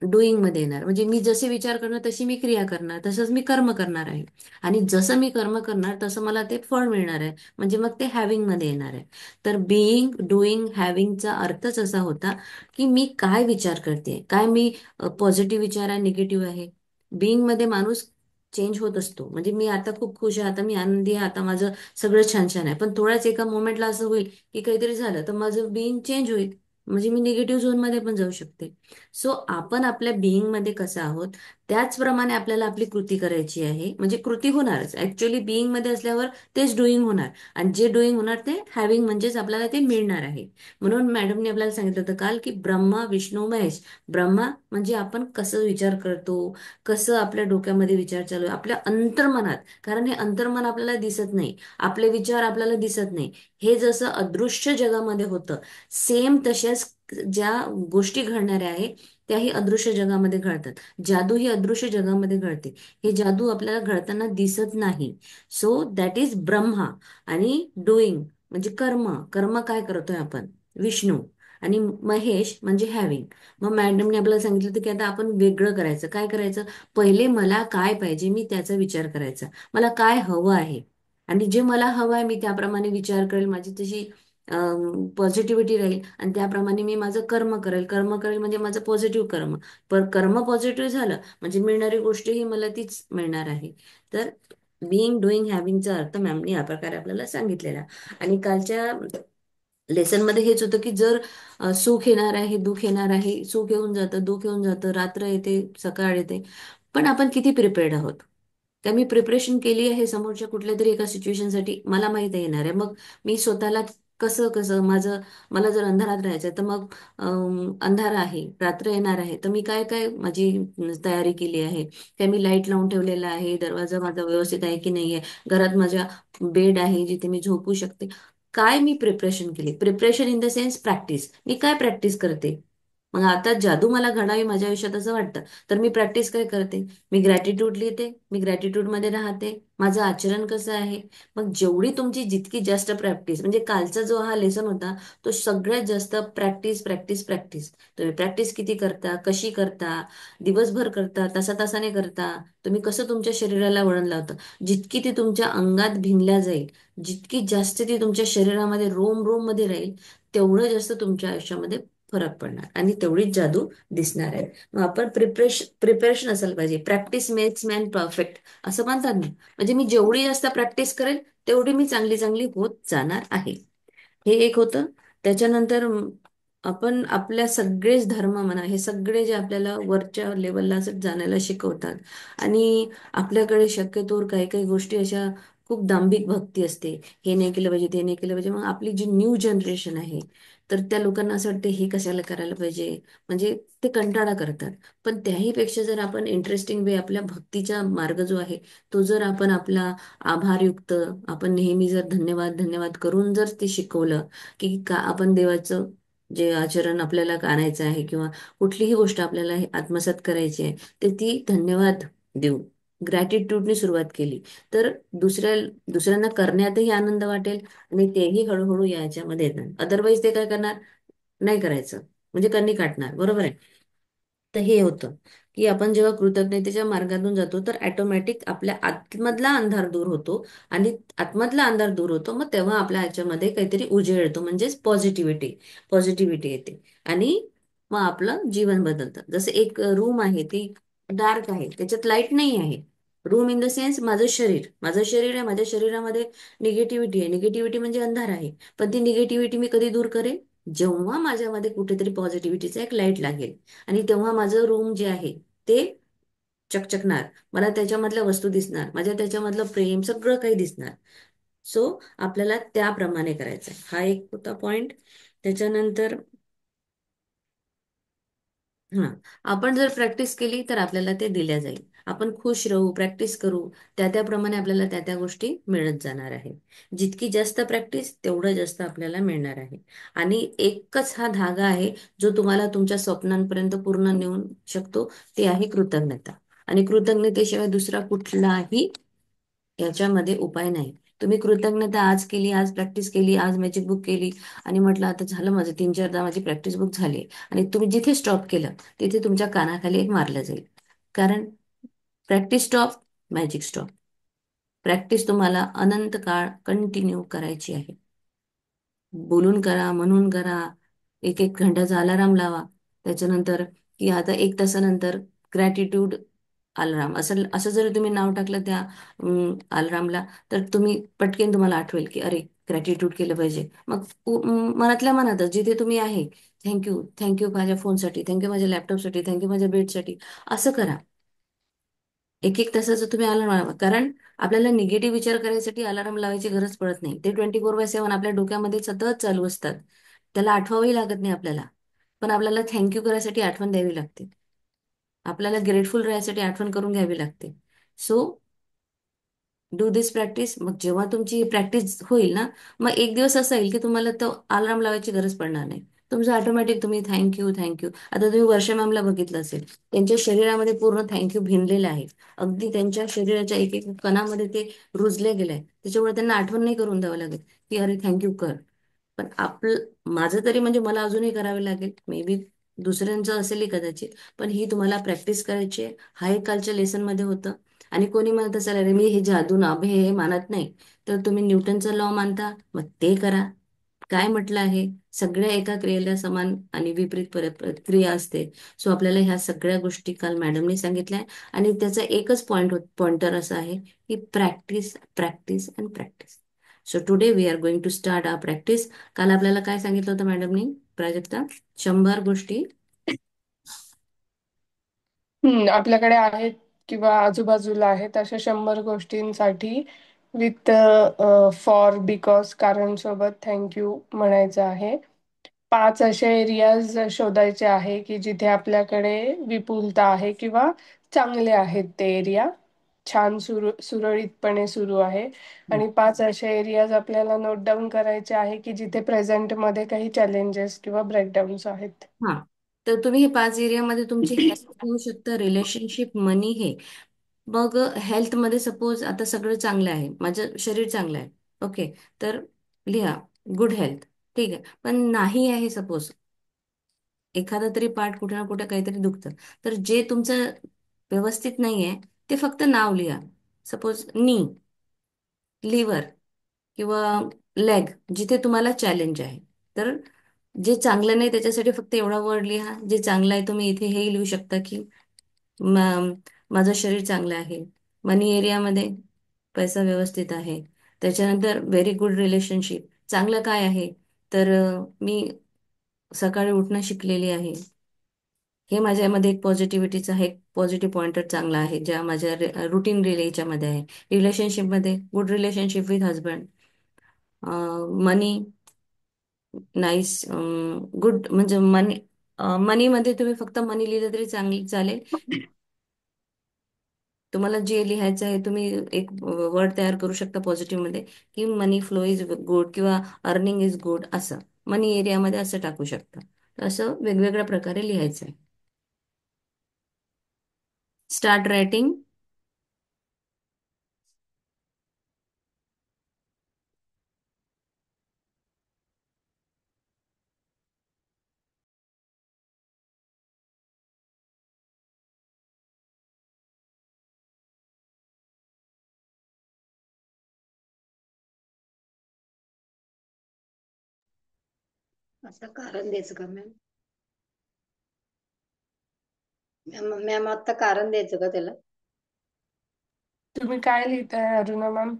डुईंग मध्ये येणार, म्हणजे मी जसे विचार करणार तशी मी क्रिया करणार, तसंच मी कर्म करणार आहे. आणि जसं मी कर्म करणार तसं मला ते फळ मिळणार आहे, म्हणजे मग ते हॅव्हिंग मध्ये येणार आहे. तर बिईंग, डुईंग, हॅव्हिंगचा अर्थच असा होता की मी काय विचार करते, काय मी पॉझिटिव्ह विचार आहे, निगेटिव्ह आहे. बिईंग मध्ये माणूस चेंज होत असतो. म्हणजे मी आता खूप खुश आहे, आता मी आनंदी आहे, आता माझं सगळं छान छान आहे. पण थोड्याच एका मोमेंटला असं होईल की काहीतरी झालं तर माझं बिईंग चेंज होईल, म्हणजे मी निगेटिव्ह झोन मध्ये पण जाऊ शकते. सो आपण आपल्या बिईंग मध्ये कसं आहोत त्याचप्रमाणे आपल्याला आपली कृती करायची आहे. म्हणजे कृती होणारच, ऍक्च्युअली बिईंग मध्ये असल्यावर तेच डुईंग होणार. आणि जे डुईंग होणार ते हॅव्हिंग, म्हणजेच आपल्याला ते मिळणार आहे. म्हणून मॅडमने आपल्याला सांगितलं होतं काल की ब्रह्मा विष्णू महेश. ब्रह्मा म्हणजे आपण कसं विचार करतो, कसं आपल्या डोक्यामध्ये विचार चालू आहे, आपल्या अंतर्मनात. कारण हे अंतर्मन आपल्याला दिसत नाही, आपले विचार आपल्याला दिसत नाही. हे जसं अदृश्य जगामध्ये होतं, सेम तशाच ज्या गोष्टी घडणाऱ्या आहे त्याही अदृश्य जगामध्ये घडतात. जादू ही अदृश्य जगामध्ये घडते. हे जादू आपल्याला घडताना दिसत नाही. So that is Brahma. आणि डुईंग म्हणजे कर्म. कर्म काय करतोय आपण, विष्णू. आणि महेश म्हणजे हॅव्हिंग. मग मॅडमने आपल्याला सांगितलं होतं की आता आपण वेगळं करायचं. काय करायचं, पहिले मला काय पाहिजे मी त्याचा विचार करायचा. मला काय हवं आहे, आणि जे मला हवं आहे मी त्याप्रमाणे विचार करेल, माझी तशी पॉझिटिव्हिटी राहील, आणि त्याप्रमाणे मी माझं कर्म करेल. कर्म करेल म्हणजे माझं पॉझिटिव्ह कर्म. पण कर्म पॉझिटिव्ह झालं म्हणजे मिळणारी गोष्ट ही मला तीच मिळणार आहे. तर बिईंग, डुईंग, हॅव्हिंगचा अर्थ मॅमनी या प्रकारे आपल्याला सांगितलेला. आणि कालच्या लेसन मध्ये हेच होतं की जर सुख येणार आहे, दुःख येणार आहे, सुख येऊन जातं, दुःख येऊन जातं, रात्र येते, सकाळ येते, पण आपण किती प्रिपेअर्ड आहोत. का मी प्रिपरेशन केली आहे समोरच्या कुठल्या तरी एका सिच्युएशनसाठी, मला माहित आहे येणार आहे. मग मी स्वतःला कसं कसं माझं, मला जर अंधारात राहायचं तर मग अंधार आहे, रात्र येणार आहे, तर मी काय काय माझी तयारी केली आहे. काय मी लाईट लावून ठेवलेला आहे, दरवाजा माझा व्यवस्थित आहे की नाही आहे, घरात माझ्या बेड आहे जिथे मी झोपू शकते. काय मी प्रिपरेशन केली, preparation in the sense practice. मी काय प्रॅक्टिस करते. मग आता जादू मला घडावी माझ्या आयुष्यात असं वाटतं, तर मी प्रॅक्टिस काय करते, मी ग्रॅटिट्यूड लिहिते, मी ग्रॅटिट्यूड मध्ये राहते, माझं आचरण कसं आहे. मग जेवढी तुमची जितकी जास्त प्रॅक्टिस, म्हणजे कालचा जो हा लेसन होता तो सगळ्यात जास्त प्रॅक्टिस प्रॅक्टिस प्रॅक्टिस. तुम्ही प्रॅक्टिस किती करता, कशी करता, दिवसभर करता, तासा तासाने करता, तुम्ही कसं तुमच्या शरीराला वळण लावता, जितकी ती तुमच्या अंगात भिनल्या जाईल, जितकी जास्त ती तुमच्या शरीरामध्ये रोम रोम मध्ये राहील, तेवढं जास्त तुमच्या आयुष्यामध्ये फरक पडणार आणि तेवढीच जादू दिसणार आहे. मग आपण प्रिपरेशन असायला पाहिजे. प्रॅक्टिस मेक्स मॅन परफेक्ट असं म्हणतात ना. म्हणजे मी जेवढी जास्त प्रॅक्टिस करेल तेवढी मी चांगली चांगली होत जाणार आहे. हे एक होतं. त्याच्यानंतर आपण आपल्या सगळेच धर्म म्हणा, हे सगळे जे आपल्याला वरच्या लेवलला असं जाण्याला शिकवतात. आणि आपल्याकडे शक्यतोवर काही काही गोष्टी अशा खूप दांभिक भक्ती असते, हे नाही केलं पाहिजे, ते नाही केलं पाहिजे. मग आपली जी न्यू जनरेशन आहे तर त्या लोकांना असं वाटतं हे कशाला करायला पाहिजे, म्हणजे ते कंटाळा करतात. पण त्याही पेक्षा जर आपण इंटरेस्टिंग वे आपल्या भक्तीचा मार्ग जो आहे तो जर आपण आपला आभारयुक्त, आपण नेहमी जर धन्यवाद धन्यवाद करून जर ते शिकवलं की का आपण देवाचं जे आचरण आपल्याला आणायचं आहे किंवा कुठलीही गोष्ट आपल्याला हे आत्मसात करायची आहे, तर ती धन्यवाद देऊ, ग्रॅटिट्यूडने सुरुवात केली तर दुसऱ्यांना करण्यातही आनंद वाटेल आणि तेही हळूहळू याच्यामध्ये येतात. अदरवाईज ते काय करणार, नाही करायचं, म्हणजे कण्णी काढणार. बरोबर आहे. तर हे होतं की आपण जेव्हा कृतज्ञतेच्या मार्गातून जातो तर ऑटोमॅटिक आपल्या आतमधला अंधार दूर होतो. आणि आतमधला अंधार दूर होतो मग तेव्हा आपल्या ह्याच्यामध्ये काहीतरी उजेड येतो, म्हणजेच पॉझिटिव्हिटी, पॉझिटिव्हिटी येते. आणि मग आपलं जीवन बदलतं. जसं एक रूम आहे ती डार्क आहे, त्याच्यात लाईट नाही आहे, रूम इन द सेन्स माझं शरीर आहे, माझ्या शरीरामध्ये निगेटिव्हिटी आहे. निगेटिव्हिटी म्हणजे अंधार आहे. पण ती निगेटिव्हिटी मी कधी दूर करेन? जेव्हा माझ्यामध्ये कुठेतरी पॉझिटिव्हिटीचा एक लाईट लागेल, आणि तेव्हा माझं रूम जे आहे ते चकचकणार. मला त्याच्यामधल्या वस्तू दिसणार, माझ्या त्याच्यामधलं प्रेम सगळं काही दिसणार. सो आपल्याला त्याप्रमाणे करायचं आहे. हा एक होता पॉइंट. त्याच्यानंतर हा, आपण जर प्रॅक्टिस केली तर आपल्याला ते दिल्या जाईल. आपण खुश राहू, प्रॅक्टिस करू, त्याप्रमाणे आपल्याला त्या गोष्टी मिळत जाणार आहे. जितकी जास्त प्रॅक्टिस तेवढं जास्त आपल्याला मिळणार आहे. आणि एकच हा धागा आहे जो तुम्हाला तुमच्या स्वप्नांपर्यंत पूर्ण नेऊन शकतो, ते आहे कृतज्ञता. आणि कृतज्ञतेशिवाय दुसरा कुठलाही याच्यामध्ये उपाय नाही. तुम्ही कृतज्ञता आज केली, आज प्रॅक्टिस केली, आज मॅजिक बुक केली, आणि म्हटलं आता झालं माझं 3-4दा माझी प्रॅक्टिस बुक झाली, आणि तुम्ही जिथे स्टॉप केलं तिथे तुमच्या कानाखाली एक मारलं जाईल. कारण practice stop, magic stop. Practice तुम्हाला अनंत काळ कंटिन्यू करायची आहे. बोलून करा, म्हणून करा, एक एक घंट्याचा अलाराम लावा. त्याच्यानंतर की आता 1 तासानंतर ग्रॅटिट्यूड अलाराम, असं असं जर तुम्ही नाव टाकलं त्या अलारामला, तर पटकन तुम्हाला आठवेल की अरे ग्रॅटिट्यूड केलं पाहिजे. मग मनातल्या मनातच जिथे तुम्ही आहे, थँक्यू, थँक्यू माझ्या फोनसाठी, थँक्यू माझ्या लॅपटॉपसाठी, थँक्यू माझ्या बेडसाठी, असं करा. 1-1 तासाचं तुम्ही अलार्म लावा. कारण आपल्याला निगेटिव्ह विचार करायसाठी अलार्म लावायची गरज पडत नाही. ते 24/7 आपल्या डोक्यामध्ये सतत चालू असतात. त्याला आठवावंही लागत नाही आपल्याला. पण आपल्याला थँक्यू करायसाठी आठवण द्यावी लागते. आपल्याला ग्रेटफुल राहायसाठी आठवण करून घ्यावी लागते. So do this practice. मग जेव्हा तुमची प्रॅक्टिस होईल ना, मग एक दिवस असा येईल की तुम्हाला तो अलार्म लावायची गरज पडणार नाही. तुमचं ऑटोमॅटिक तुम्ही थँक्यू, थँक्यू. आता तुम्ही वर्षा मॅमला बघितलं असेल, त्यांच्या शरीरामध्ये पूर्ण थँक्यू भिनलेलं आहे. अगदी त्यांच्या शरीराच्या एक एक कणामध्ये ते रुजले गेलंय. त्याच्यामुळे त्यांना आठवण नाही करून द्यावं लागेल की अरे थँक्यू कर. पण माझं तरी म्हणजे मला अजूनही करावे लागेल, मे बी दुसऱ्यांचं असेलही कदाचित. पण ही तुम्हाला प्रॅक्टिस करायची आहे. हा एक कालच्या लेसनमध्ये होतं. आणि कोणी म्हणत असेल अरे मी हे जादू नाभे हे मानत नाही, तर तुम्ही न्यूटनचा लॉ मानता, मग ते करा. काय म्हटलं आहे, सगळ्या एका क्रियेला समान आणि विपरीत क्रिया असते. सो आपल्याला ह्या सगळ्या गोष्टी काल मॅडमने सांगितल्या आहे. आणि त्याचा एकच पॉइंटर असा आहे की practice, practice and practice. So today we are going to start our practice. काल आपल्याला काय सांगितलं होतं मॅडमनी, प्राजक्ता? 100 गोष्टी. आपल्याकडे आहेत किंवा आजूबाजूला आहेत अशा 100 गोष्टींसाठी विथ फॉर, बिकॉज, कारण सोबत थँक्यू म्हणायचं आहे. 5 असे एरियाज शोधायचे आहे की जिथे आपल्याकडे विपुलता आहे किंवा चांगले आहेत ते एरिया, छान सुरळीतपणे सुरू आहे. आणि 5 असे एरियाज आपल्याला नोट डाऊन करायचे आहे की जिथे प्रेझेंटमध्ये काही चॅलेंजेस किंवा ब्रेकडाऊन्स आहेत. हा, तर तुम्ही हे 5 एरियामध्ये तुमची हेल्थ घेऊ शकता, रिलेशनशिप, मनी हे. मग हेल्थमध्ये सपोज आता सगळं चांगलं आहे, माझं शरीर चांगलं आहे, ओके, तर लिहा गुड हेल्थ. ठीक आहे. पण नाही आहे सपोज एखादा तरी पार्ट कुठे ना कुठे काहीतरी दुखतं, तर जे तुमचं व्यवस्थित नाही आहे ते फक्त नाव लिहा. सपोज नी, लिव्हर किंवा लेग, जिथे तुम्हाला चॅलेंज आहे. तर जे चांगलं नाही त्याच्यासाठी फक्त एवढा वर्ड लिहा. जे चांगलं आहे तुम्ही इथे हे लिहू शकता की माझं शरीर चांगलं आहे, मनी एरियामध्ये पैसा व्यवस्थित आहे. त्याच्यानंतर व्हेरी गुड रिलेशनशिप, चांगलं काय आहे, तर मी सकाळी उठणं शिकलेली आहे. हे माझ्यामध्ये एक पॉझिटिव्हिटीचा आहे, एक पॉझिटिव्ह पॉइंटर चांगला आहे, ज्या माझ्या रुटीन याच्यामध्ये आहे. रिलेशनशिपमध्ये good relationship with husband. Money nice, good, म्हणजे मनीमध्ये तुम्ही फक्त मनी लिहिलं तरी चालेल. तुम्हाला जे लिहायचं आहे तुम्ही एक वर्ड तयार करू शकता पॉझिटिव्ह मध्ये, की मनी फ्लो इज गुड किंवा अर्निंग इज गुड, असं मनी एरियामध्ये असं टाकू शकता. तर असं वेगवेगळ्या प्रकारे लिहायचं आहे. Start writing. आता कारण द्यायचं का मॅम? मॅम आता कारण द्यायचं का त्याला? तुम्ही काय लिहिताय अरुणा मॅम?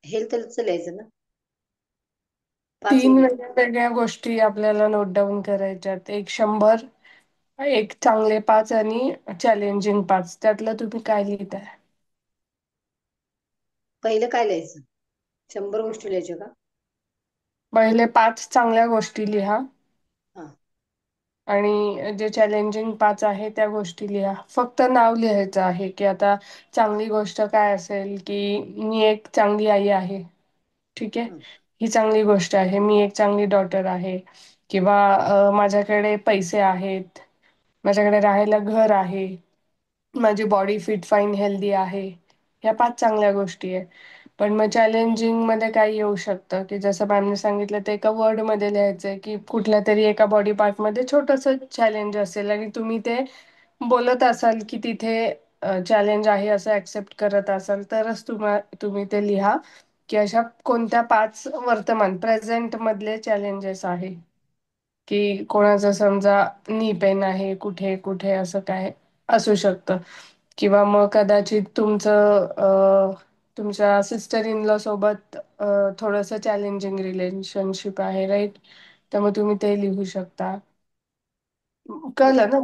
हेल्थच लिहायचं ना, 5 तीन मिनिट. वेगवेगळ्या गोष्टी आपल्याला नोट डाऊन करायच्यात. एक 100, एक चांगले 5 आणि चॅलेंजिंग 5. त्यातलं तुम्ही काय लिहिताय? पहिलं काय लिहायचं? 100 गोष्टी लिहायच्या का? पहिले 5 चांगल्या गोष्टी लिहा हा. आणि जे चॅलेंजिंग 5 आहे त्या गोष्टी लिहा. फक्त नाव लिहायचं आहे की आता चांगली गोष्ट काय असेल की मी एक चांगली आई आहे. ठीक आहे, हा. ही चांगली गोष्ट आहे. मी एक चांगली डॉटर आहे. किंवा माझ्याकडे पैसे आहेत, माझ्याकडे राहायला घर आहे, माझी बॉडी फिट फाईन हेल्दी आहे. ह्या 5 चांगल्या गोष्टी आहे. पण मग चॅलेंजिंग मध्ये काय येऊ शकतं की जसं मॅमने सांगितलं ते एका वर्ड मध्ये लिहायचंय की कुठल्या तरी एका बॉडी पार्ट मध्ये छोटस चॅलेंज असेल आणि तुम्ही ते बोलत असाल की तिथे चॅलेंज आहे असं ऍक्सेप्ट करत असाल तरच तुम्ही ते लिहा की अशा कोणत्या 5 वर्तमान प्रेझेंट मधले चॅलेंजेस आहे. की कोणाचं समजा नी पेन आहे कुठे कुठे असं काय असू शकतं. किंवा मग कदाचित तुमच्या सिस्टर इन लॉ सोबत थोडंसं चॅलेंजिंग रिलेशनशिप आहे, राईट? त्यामुळे तुम्ही ते लिहू शकता. कळलं ना?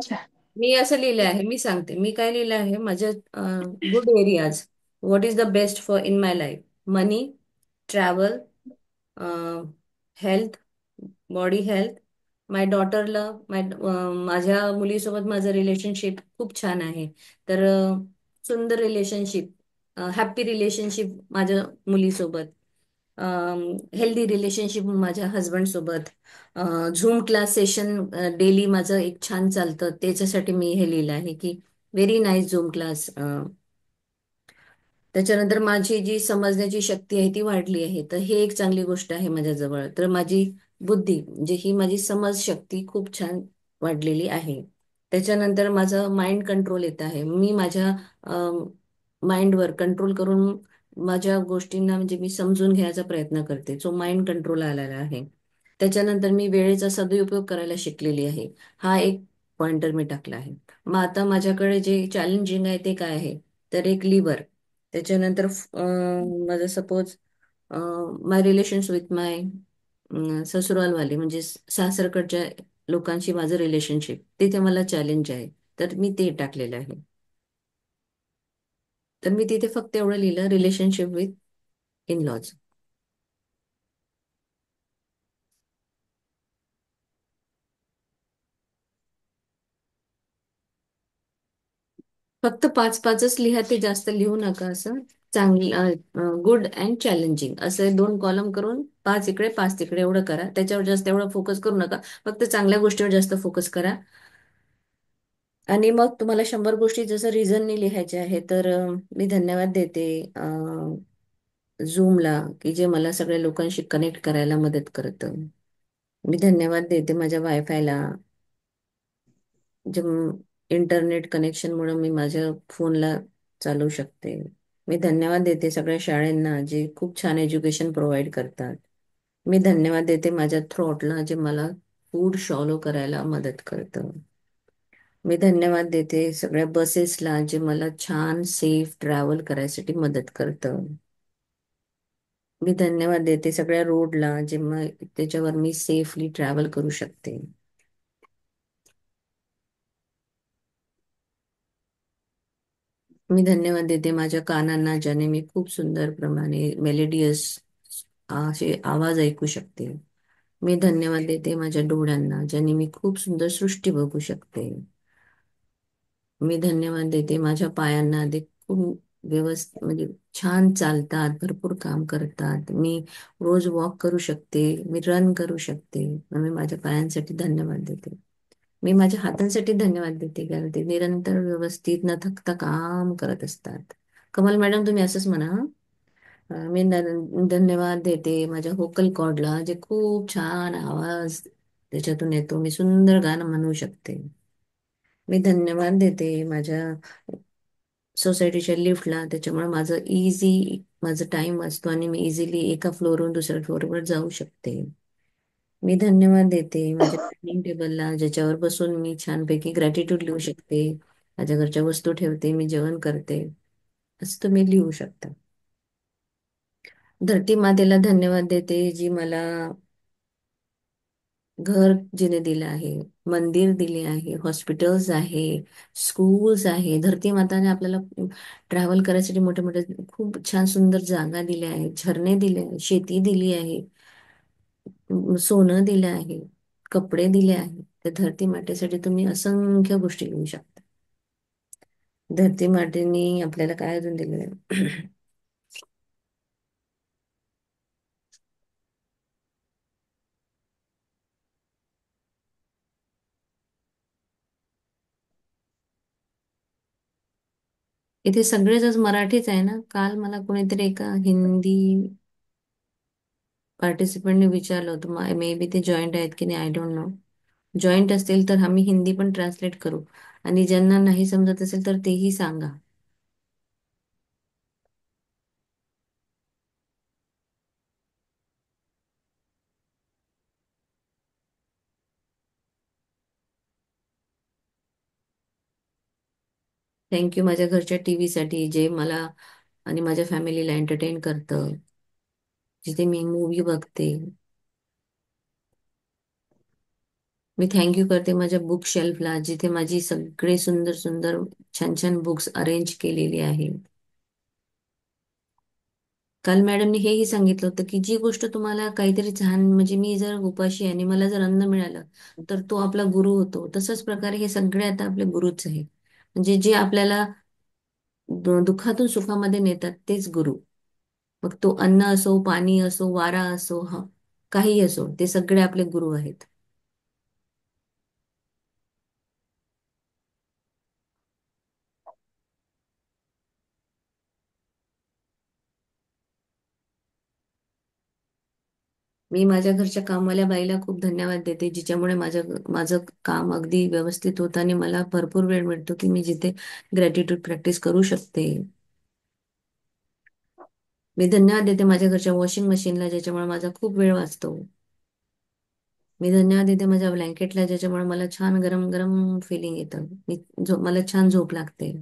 मी असं लिहिलं आहे, मी सांगते मी काय लिहिलं आहे. माझ्या good areas, what is the best for in my life. Money, travel, health, body health, my डॉटरला, माझ्या मुलीसोबत माझं रिलेशनशिप खूप छान आहे. तर सुंदर रिलेशनशिप, हॅप्पी रिलेशनशिप माझ्या मुलीसोबत, हेल्दी रिलेशनशिप माझ्या हस्बंड सोबत, झूम क्लास सेशन डेली माझं एक छान चालतं. त्याच्यासाठी मी हे लिहिलं आहे की व्हेरी नाईस झूम क्लास. त्याच्यानंतर माझी जी समजण्याची शक्ती आहे ती वाढली आहे. तर हे एक चांगली गोष्ट आहे माझ्याजवळ. तर माझी बुद्धी म्हणजे ही माझी समज शक्ती खूप छान वाढलेली आहे. त्याच्यानंतर माझं माइंड कंट्रोल येत आहे. मी माझ्या माइंडवर कंट्रोल करून माझ्या गोष्टींना म्हणजे मी समजून घ्यायचा प्रयत्न करते, जो माइंड कंट्रोल आलेला आहे. त्याच्यानंतर मी वेळेचा सदुपयोग करायला शिकलेली आहे. हा एक पॉइंटर मी टाकला आहे. मग आता माझ्याकडे जे चॅलेंजिंग आहे ते काय आहे, तर एक लिव्हर. त्याच्यानंतर माझं सपोज माय रिलेशन्स विथ माय ससुरालवाले म्हणजे सासरकडच्या लोकांशी माझं रिलेशनशिप, तिथे मला चॅलेंज आहे. तर मी ते टाकलेलं आहे. तर मी तिथे फक्त एवढं लिहिलं, रिलेशनशिप विथ इन लॉज. फक्त 5-5च लिहा, ते जास्त लिहू नका. असं चांगलं गुड अँड चॅलेंजिंग असे 2 कॉलम करून 5 इकडे 5 तिकडे एवढं करा. त्याच्यावर जास्त एवढं फोकस करू नका. फक्त चांगल्या गोष्टीवर जास्त फोकस करा. आणि मग तुम्हाला 100 गोष्टी जसं रिझननी लिहायच्या आहे. तर मी धन्यवाद देते झूमला की जे मला सगळ्या लोकांशी कनेक्ट करायला मदत करतं. मी धन्यवाद देते माझ्या वायफायला, जे इंटरनेट कनेक्शनमुळे मी माझ्या फोनला चालवू शकते. मी धन्यवाद देते सगळ्या शाळांना जे खूप छान एज्युकेशन प्रोव्हाइड करतात. मी धन्यवाद देते माझ्या थ्रोटला जे मला फूड शॉलो करायला मदत करतं. मी धन्यवाद देते सगळ्या बसेसला जे मला छान सेफ ट्रॅव्हल करायसाठी मदत करतं. मी धन्यवाद देते सगळ्या रोडला जे त्याच्यावर मी सेफली ट्रॅव्हल करू शकते. मी धन्यवाद देते माझ्या कानांना ज्याने मी खूप सुंदर प्रमाणे मेलेडियस असे आवाज ऐकू शकते. मी धन्यवाद देते माझ्या डोळ्यांना ज्याने मी खूप सुंदर सृष्टी बघू शकते. मी धन्यवाद देते माझ्या पायांना, ते खूप व्यवस्थित म्हणजे छान चालतात, भरपूर काम करतात. मी रोज वॉक करू शकते, मी रन करू शकते. मी माझ्या पायांसाठी धन्यवाद देते. मी माझ्या हातांसाठी धन्यवाद देते कारण ते निरंतर व्यवस्थित न थकता काम करत असतात. कमल मॅडम तुम्ही असंच म्हणा हं. मी धन्यवाद देते माझ्या व्होकल कॉर्डला जे खूप छान आवाज त्याच्यातून येतो. मी सुंदर गाणं म्हणू शकते. मी धन्यवाद देते माझ्या सोसायटीच्या लिफ्टला, त्याच्यामुळे माझं टाइम वाचतो आणि मी इझिली एका फ्लोअरवरून दुसऱ्या फ्लोअरवर जाऊ शकते. मी धन्यवाद देते माझ्या डायनिंग टेबलला ज्याच्यावर बसून मी छानपैकी ग्रॅटिट्यूड लिहू शकते. माझ्या घरच्या वस्तू ठेवते, मी जेवण करते. असं तुम्ही लिहू शकता. धरती मातेला धन्यवाद देते, जी मला घर जिने दिलं आहे, मंदिर दिले आहे, हॉस्पिटल्स आहे, स्कूल्स आहे. धरती माताने आपल्याला ट्रॅव्हल करायसाठी मोठे मोठे खूप छान सुंदर जागा दिल्या आहेत, झरणे दिले आहेत, शेती दिली आहे, सोनं दिलं आहे, कपडे दिले आहेत. त्या धरती मातेसाठी तुम्ही असंख्य गोष्टी घेऊ शकता. धरती मातेने आपल्याला काय अजून दिलेलं आहे? इथे सगळेच मराठीच आहे ना? काल मला कोणीतरी एका हिंदी पार्टिसिपंटने विचारलं होतं, मे बी ते जॉईंट आहेत की नाही, आय डोंट नो. जॉईंट असतील तर आम्ही हिंदी पण ट्रान्सलेट करू, आणि ज्यांना नाही समजत असेल तर तेही सांगा. थँक्यू माझ्या घरच्या टीव्ही साठी, जे मला आणि माझ्या फॅमिलीला एंटरटेन करतं, जिथे मी मूवी बघते. मी थँक्यू करते माझ्या बुक शेल्फला, जिथे माझी सगळे सुंदर सुंदर छान छान बुक्स अरेंज केलेली आहे. काल मॅडमनी हेही सांगितलं होतं की जी गोष्ट तुम्हाला काहीतरी छान, म्हणजे मी जर उपाशी आहे आणि मला जर अन्न मिळालं तर तो आपला गुरु होतो. तसंच प्रकारे हे सगळे आता आपले गुरुच आहे. म्हणजे जे आपल्याला दुःखातून सुखामध्ये नेतात तेच गुरु. मग तो अन्न असो, पाणी असो, वारा असो, काही असो, ते सगळे आपले गुरु आहेत. मी माझ्या घरच्या कामवाल्या बाईला खूप धन्यवाद देते, जिच्यामुळे माझं काम अगदी व्यवस्थित होतं आणि मला भरपूर वेळ मिळतो की मी जिथे ग्रॅटिट्यूड प्रॅक्टिस करू शकते. मी धन्यवाद देते माझ्या घरच्या वॉशिंग मशीनला, ज्याच्यामुळे माझा खूप वेळ वाचतो. मी धन्यवाद देते माझ्या ब्लँकेटला, ज्याच्यामुळे मला छान गरम गरम फिलिंग येतं. मला छान झोप लागते.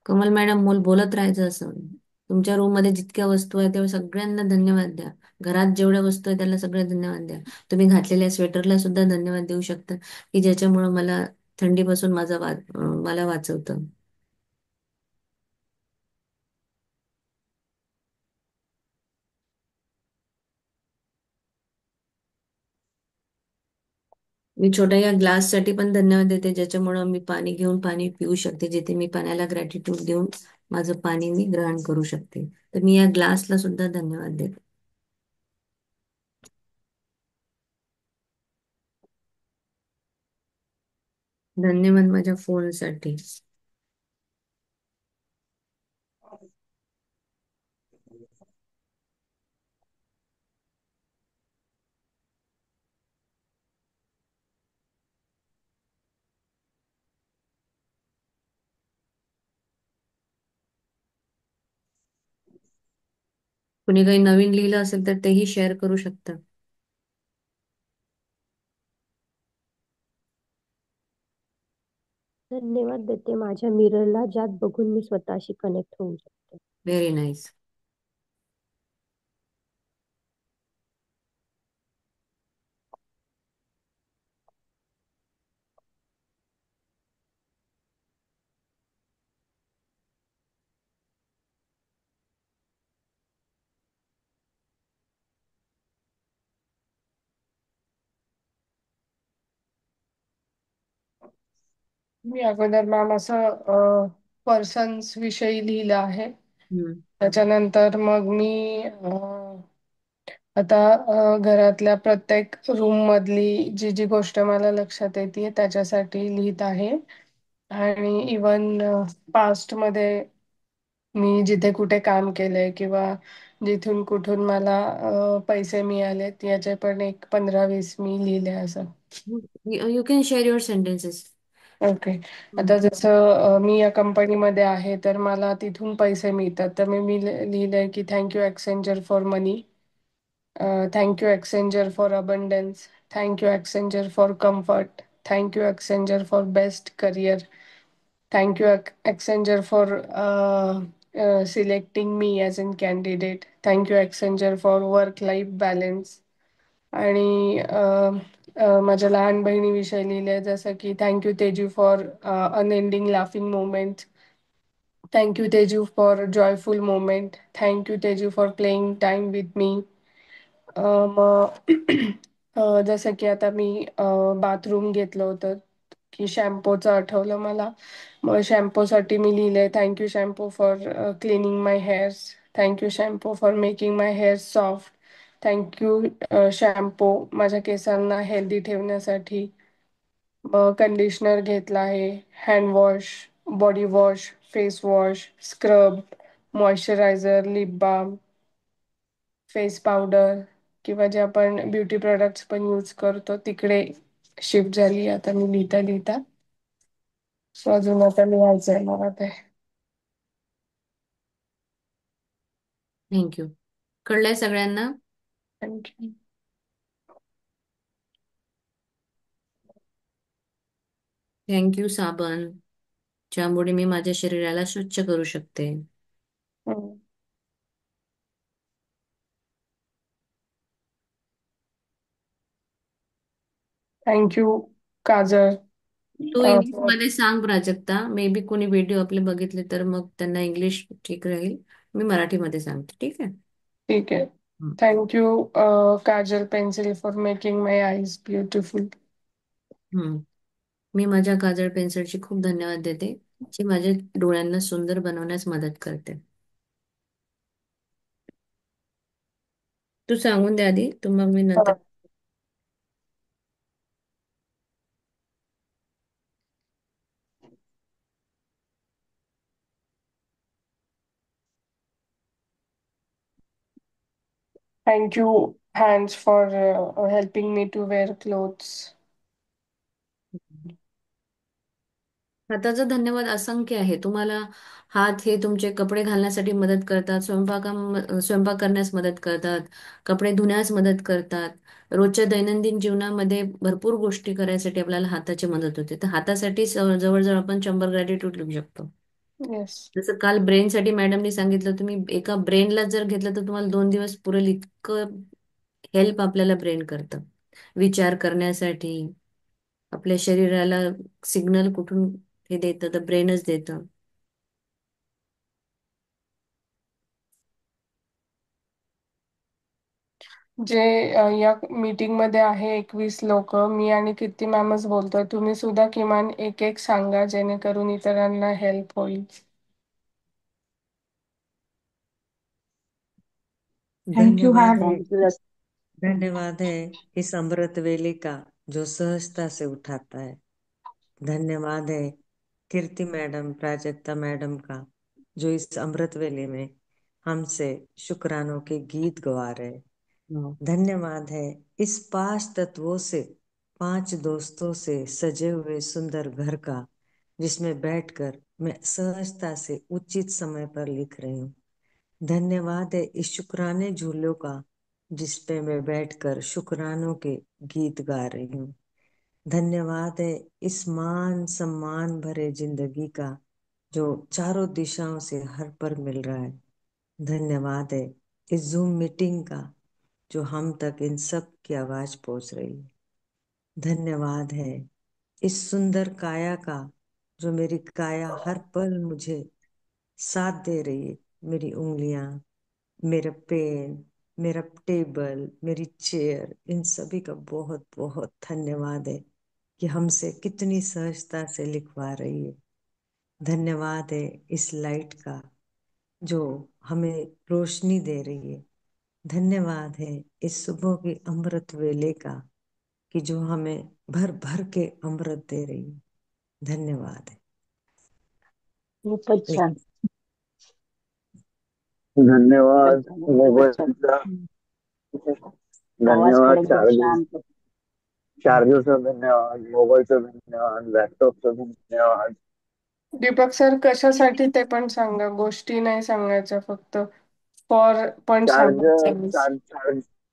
कमल मॅडम, बोलत राहायचं असं. तुमच्या रूम मध्ये जितक्या वस्तू आहेत तेव्हा सगळ्यांना धन्यवाद द्या. घरात जेवढ्या वस्तू आहेत त्याला सगळ्या धन्यवाद द्या. तुम्ही घातलेल्या स्वेटरला सुद्धा धन्यवाद देऊ शकता, की ज्याच्यामुळे मला थंडीपासून मला वाचवतं. मी छोट्या या ग्लाससाठी पण धन्यवाद देते, ज्याच्यामुळं मी पाणी घेऊन पाणी पिऊ शकते, जिथे मी पाण्याला ग्रॅटिट्यूड देऊन माझं पाणी मी ग्रहण करू शकते. तर मी या ग्लासला सुद्धा धन्यवाद देते. धन्यवाद माझ्या फोनसाठी. कुणी काही नवीन लिहिलं असेल तर तेही शेअर करू शकता. धन्यवाद देते माझ्या मिररला, ज्यात बघून मी स्वतःशी कनेक्ट होऊ शकते. Very nice. मी अगोदर मॅम असं पर्सन्स विषयी लिहिलं आहे. त्याच्यानंतर मग मी आता घरातल्या प्रत्येक रूम मधली जी जी गोष्ट मला लक्षात येते त्याच्यासाठी लिहित आहे. आणि इवन पास्ट मध्ये मी जिथे कुठे काम केलंय किंवा जिथून कुठून मला पैसे मिळालेत याचे पण एक 15-20 मी लिहिले असं. You can share your sentences. Okay. आता जसं मी या कंपनीमध्ये आहे तर मला तिथून पैसे मिळतात, तर मी लिहिलंय की thank you exchanger for money, thank you exchanger for abundance, thank you exchanger for comfort, thank you exchanger for best career, Thank you, Accenture, for selecting me as a candidate. Thank you, Accenture, for work-life balance. आणि माझ्या लहान बहिणीविषयी लिहिलंय जसं की thank you Teju for unending laughing moment. Thank you Teju for joyful moment. Thank you Teju for playing time with me. मग जसं की आता मी बाथरूम घेतलं होतं की शॅम्पूचं आठवलं मला. मग शॅम्पूसाठी मी लिहिलंय thank you shampoo for cleaning my hairs. Thank you shampoo for making my hair soft. Thank you shampoo माझ्या केसांना हेल्दी ठेवण्यासाठी. मग कंडिशनर घेतला आहे, hand wash, body wash, face wash, scrub, moisturiser, lip balm, face powder किंवा जे आपण ब्युटी प्रोडक्ट्स पण यूज करतो तिकडे शिफ्ट झाली आता मी लिहिता लिहिता. सो अजून आता लिहायचंय मला ते. थँक्यू. कळलंय सगळ्यांना? थँक्यू. थँक्यू साबण, ज्यामुळे मी माझ्या शरीराला स्वच्छ करू शकते. थँक्यू काजल. तू इंग्लिश मध्ये सांग प्राजक्ता. मे बी कोणी व्हिडिओ आपले बघितले तर मग त्यांना इंग्लिश ठीक राहील. मी मराठीमध्ये सांगते, ठीक आहे? ठीक आहे. हं. Thank you Kajal pencil for making my eyes beautiful. हम्म. मी माझ्या काजळ पेन्सिलची खूप धन्यवाद देते, जी माझ्या डोळ्यांना सुंदर बनवण्यास मदत करते. तू सांगून दे आधी, तू मग मी नंतर. Thank you hands for helping me to wear clothes. हाताचा धन्यवाद असंख्य आहे. तुम्हाला हात हे तुमचे कपडे घालण्यासाठी मदत करतात, स्वयंपाक करण्यास मदत करतात, कपडे धुण्यास मदत करतात. रोजच्या दैनंदिन जीवनामध्ये भरपूर गोष्टी करायसाठी आपल्याला हाताची मदत होते. तर हातासाठी जवळजवळ आपण 100 ग्रॅटिट्यूड लिहू शकतो. येस. जसं काल ब्रेनसाठी मॅडमनी सांगितलं, तुम्ही एका ब्रेनला जर घेतलं तर तुम्हाला 2 दिवस पुरेल इतकं हेल्प आपल्याला ब्रेन करतं विचार करण्यासाठी. आपल्या शरीराला सिग्नल कुठून हे देतं तर ब्रेनच देतं. जे या मीटिंग मध्ये आहे 21 लोक, मी आणि कीर्ती मॅमच बोलतोय. तुम्ही सुद्धा किमान एक एक सांगा जेणेकरून इतरांना हेल्प होईल. धन्यवाद है, थँक्यू. धन्यवाद है इस अमृत वेले का जो सहजता से उठाता है. धन्यवाद है कीर्ति मैडम, प्राजक्ता मैडम का, जो इस अमृत वेले में हमसे शुक्रानों के गीत गवा रहे. धन्यवाद है इस 5 तत्वों से, 5 दोस्तों से सजे हुए सुंदर घर का, जिसमें बैठकर मैं सहजता से उचित समय पर लिख रही हूँ. धन्यवाद है इस शुक्राने झूलों का, जिसपे मैं बैठकर शुक्रानों के गीत गा रही हूँ. धन्यवाद है इस मान सम्मान भरे जिंदगी का, जो चारों दिशाओं से हर पर मिल रहा है. धन्यवाद है इस जूम मीटिंग का, जो हम तक इन सब की आवाज पहुंच रही है. धन्यवाद है इस सुंदर काया का, जो मेरी काया हर पल मुझे साथ दे रही है. मेरी उंगलियां, मेरा पेन, मेरा टेबल, मेरी चेयर, इन सभी का बहुत बहुत धन्यवाद है कि हमसे कितनी सहजता से लिखवा रही है. धन्यवाद है इस लाइट का, जो हमें रोशनी दे रही है. धन्यवाद है इस सुबह की अमृत वेले का, कि जो हमें भर भर के अमृत दे रही है. धन्यवाद है. खूपच छान. धन्यवाद खूपच छान. मोबाईलचा. आवाज पण धन्यवाद एकदम शांत. चार्जरचा, धन्यवाद मोबाईलचा, धन्यवाद लॅपटॉपचा, धन्यवाद. दीपक सर कशासाठी ते पण सांगा. गोष्टी नाही सांगायच्या, फक्त फॉर पण सांगायचं.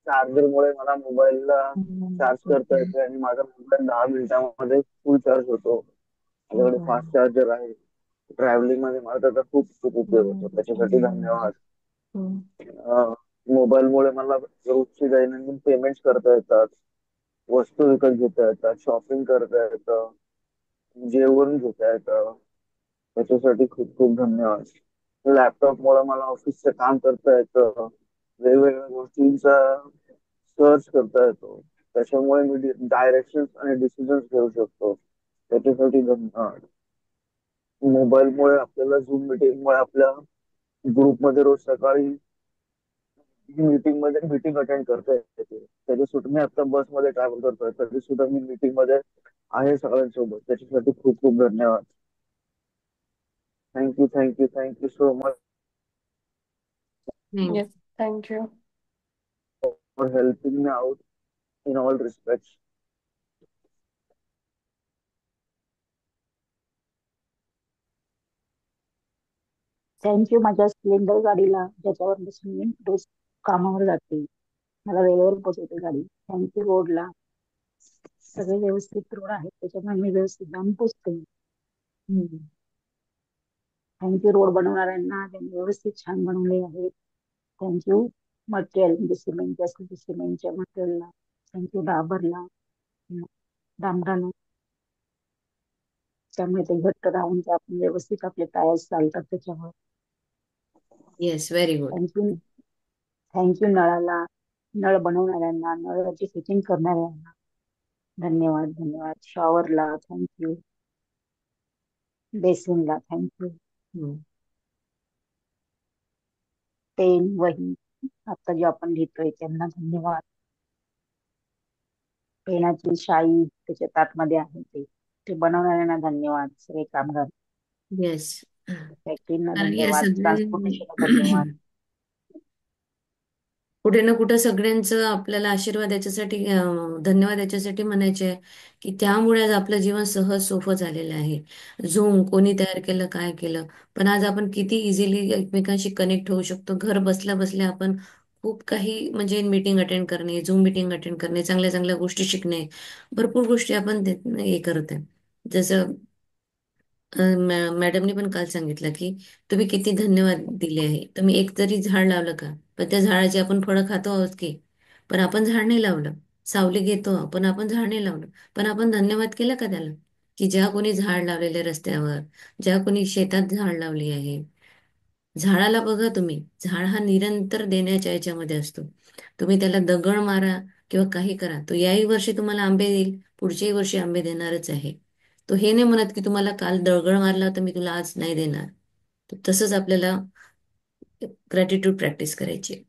चार्जरमुळे मला मोबाईलला चार्ज करता येते आणि माझा मोबाईल 10 मिनिटांमध्ये फुल चार्ज होतो. माझ्याकडे फास्ट चार्जर आहे. ट्रॅव्हलिंग मध्ये मला त्याचा खूप खूप उपयोग होतो. त्याच्यासाठी धन्यवाद. मोबाईलमुळे मला रोजची दैनंदिन पेमेंट्स करता येतात, वस्तू विकत घेता येतात, शॉपिंग करता येतं, जेवण घेता येतं. त्याच्यासाठी खूप खूप धन्यवाद. लॅपटॉप मुळे मला ऑफिसचं काम करता येतं, वेगवेगळ्या गोष्टींचा सर्च करता येतो. त्याच्यामुळे मी डायरेक्शन आणि डिसिजन्स घेऊ शकतो. त्याच्यासाठी धन्यवाद. मोबाईलमुळे आपल्याला झूम मीटिंगमुळे आपल्या ग्रुपमध्ये रोज सकाळी मीटिंग मध्ये मीटिंग अटेंड करता येते. त्याची सुद्धा मी आता बसमध्ये ट्रॅव्हल करतोय, तरी सुद्धा मी मीटिंग मध्ये आहे सगळ्यांसोबत. त्याच्यासाठी खूप खूप धन्यवाद. Thank you thank you thank you so much thank you. Yes, thank you. For helping me out in all respect. Thank you माझ्या स्प्लेंडर गाडीला, ज्याच्यावर बसून मी रोज कामावर जाते. मला वेळेवर पोहोचवते गाडी. थँक्यू रोडला, सगळे व्यवस्थित रोड आहेत त्याच्यामुळे मी व्यवस्थित जाऊन पोचते. थँक्यू रोड बनवणाऱ्यांना, त्यांनी व्यवस्थित छान बनवले आहे. थँक्यू मटेरियल, म्हणजे सिमेंट असेल तर सिमेंटच्या मटेरियलला. थँक्यू डांबरला, डांबराला, त्यामुळे ते घट्ट राहून ते आपण व्यवस्थित आपले टायर्स चालतात त्याच्यावर. Yes, very good. Thank you thank you नळाला, नळ बनवणाऱ्यांना, नळाची फिटिंग करणाऱ्यांना धन्यवाद धन्यवाद. शॉवरला थँक्यू, बेसिनला थँक्यू. पेन, वही, आता जे आपण लिहितोय त्यांना धन्यवाद. पेनाची शाई त्याच्या आतमध्ये आहे ते बनवणाऱ्यांना धन्यवाद. सगळे कामगार, येस, फॅक्टरीना कारण या धन्यवाद. ट्रान्सपोर्टेशनला धन्यवाद. सगळ्या कुठे ना कुठे सगळ्यांचं आपल्याला आशीर्वाद याच्यासाठी धन्यवाद याच्यासाठी म्हणायचे आहे की त्यामुळे आज आपलं जीवन सहज सोपं झालेलं आहे. झूम कोणी तयार केलं, काय केलं, पण आज आपण किती इझिली एकमेकांशी कनेक्ट होऊ शकतो. घर बसल्या बसल्या आपण खूप काही म्हणजे मीटिंग अटेंड करणे, झूम मीटिंग अटेंड करणे, चांगल्या चांगल्या गोष्टी शिकणे, भरपूर गोष्टी आपण हे करत आहे. जसं मॅडमनी पण काल सांगितलं की तुम्ही किती धन्यवाद दिले आहे. तुम्ही एक तरी झाड लावलं का? पण त्या झाडाची आपण फळं खातो आहोत की, पण आपण झाड नाही लावलं. सावली घेतो पण आपण झाड नाही लावलं. पण आपण धन्यवाद केला का त्याला? की ज्या कोणी झाड लावलेले रस्त्यावर, ज्या कोणी शेतात झाड लावली आहे. झाडाला बघा तुम्ही, झाड हा निरंतर देण्याच्या याच्यामध्ये असतो. तुम्ही त्याला दगड मारा किंवा काही करा, तो याही वर्षी तुम्हाला आंबे देईल, पुढच्याही वर्षी आंबे देणारच आहे. तो हे नाही म्हणत की तुम्हाला काल दगड मारला तर मी तुला आज नाही देणार. तर तसंच आपल्याला ग्रॅटिट्यूड प्रॅक्टिस करायची.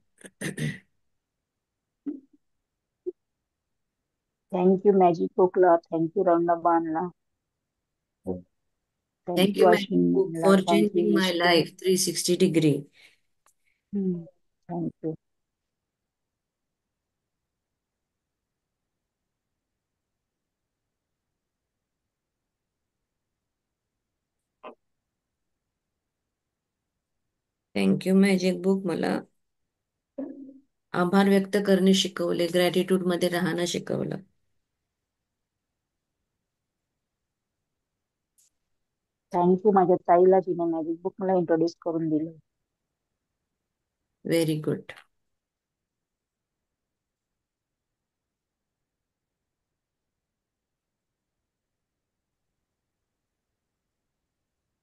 थँक्यू मॅजिक कुकला, थँक्यू रंगबाणला, थँक्यू थँक्यू मॅडम अश्विनीला, for thank you changing my Vishnu. Life 360 degree. Thank you. Thank you magic book मला आभार व्यक्त करणे शिकवले, ग्रॅटिट्यूड मध्ये राहणं शिकवलं. थँक्यू माझ्या ताईला, तिने मॅजिक बुक मला इंट्रोड्यूस करून दिलं. Very good.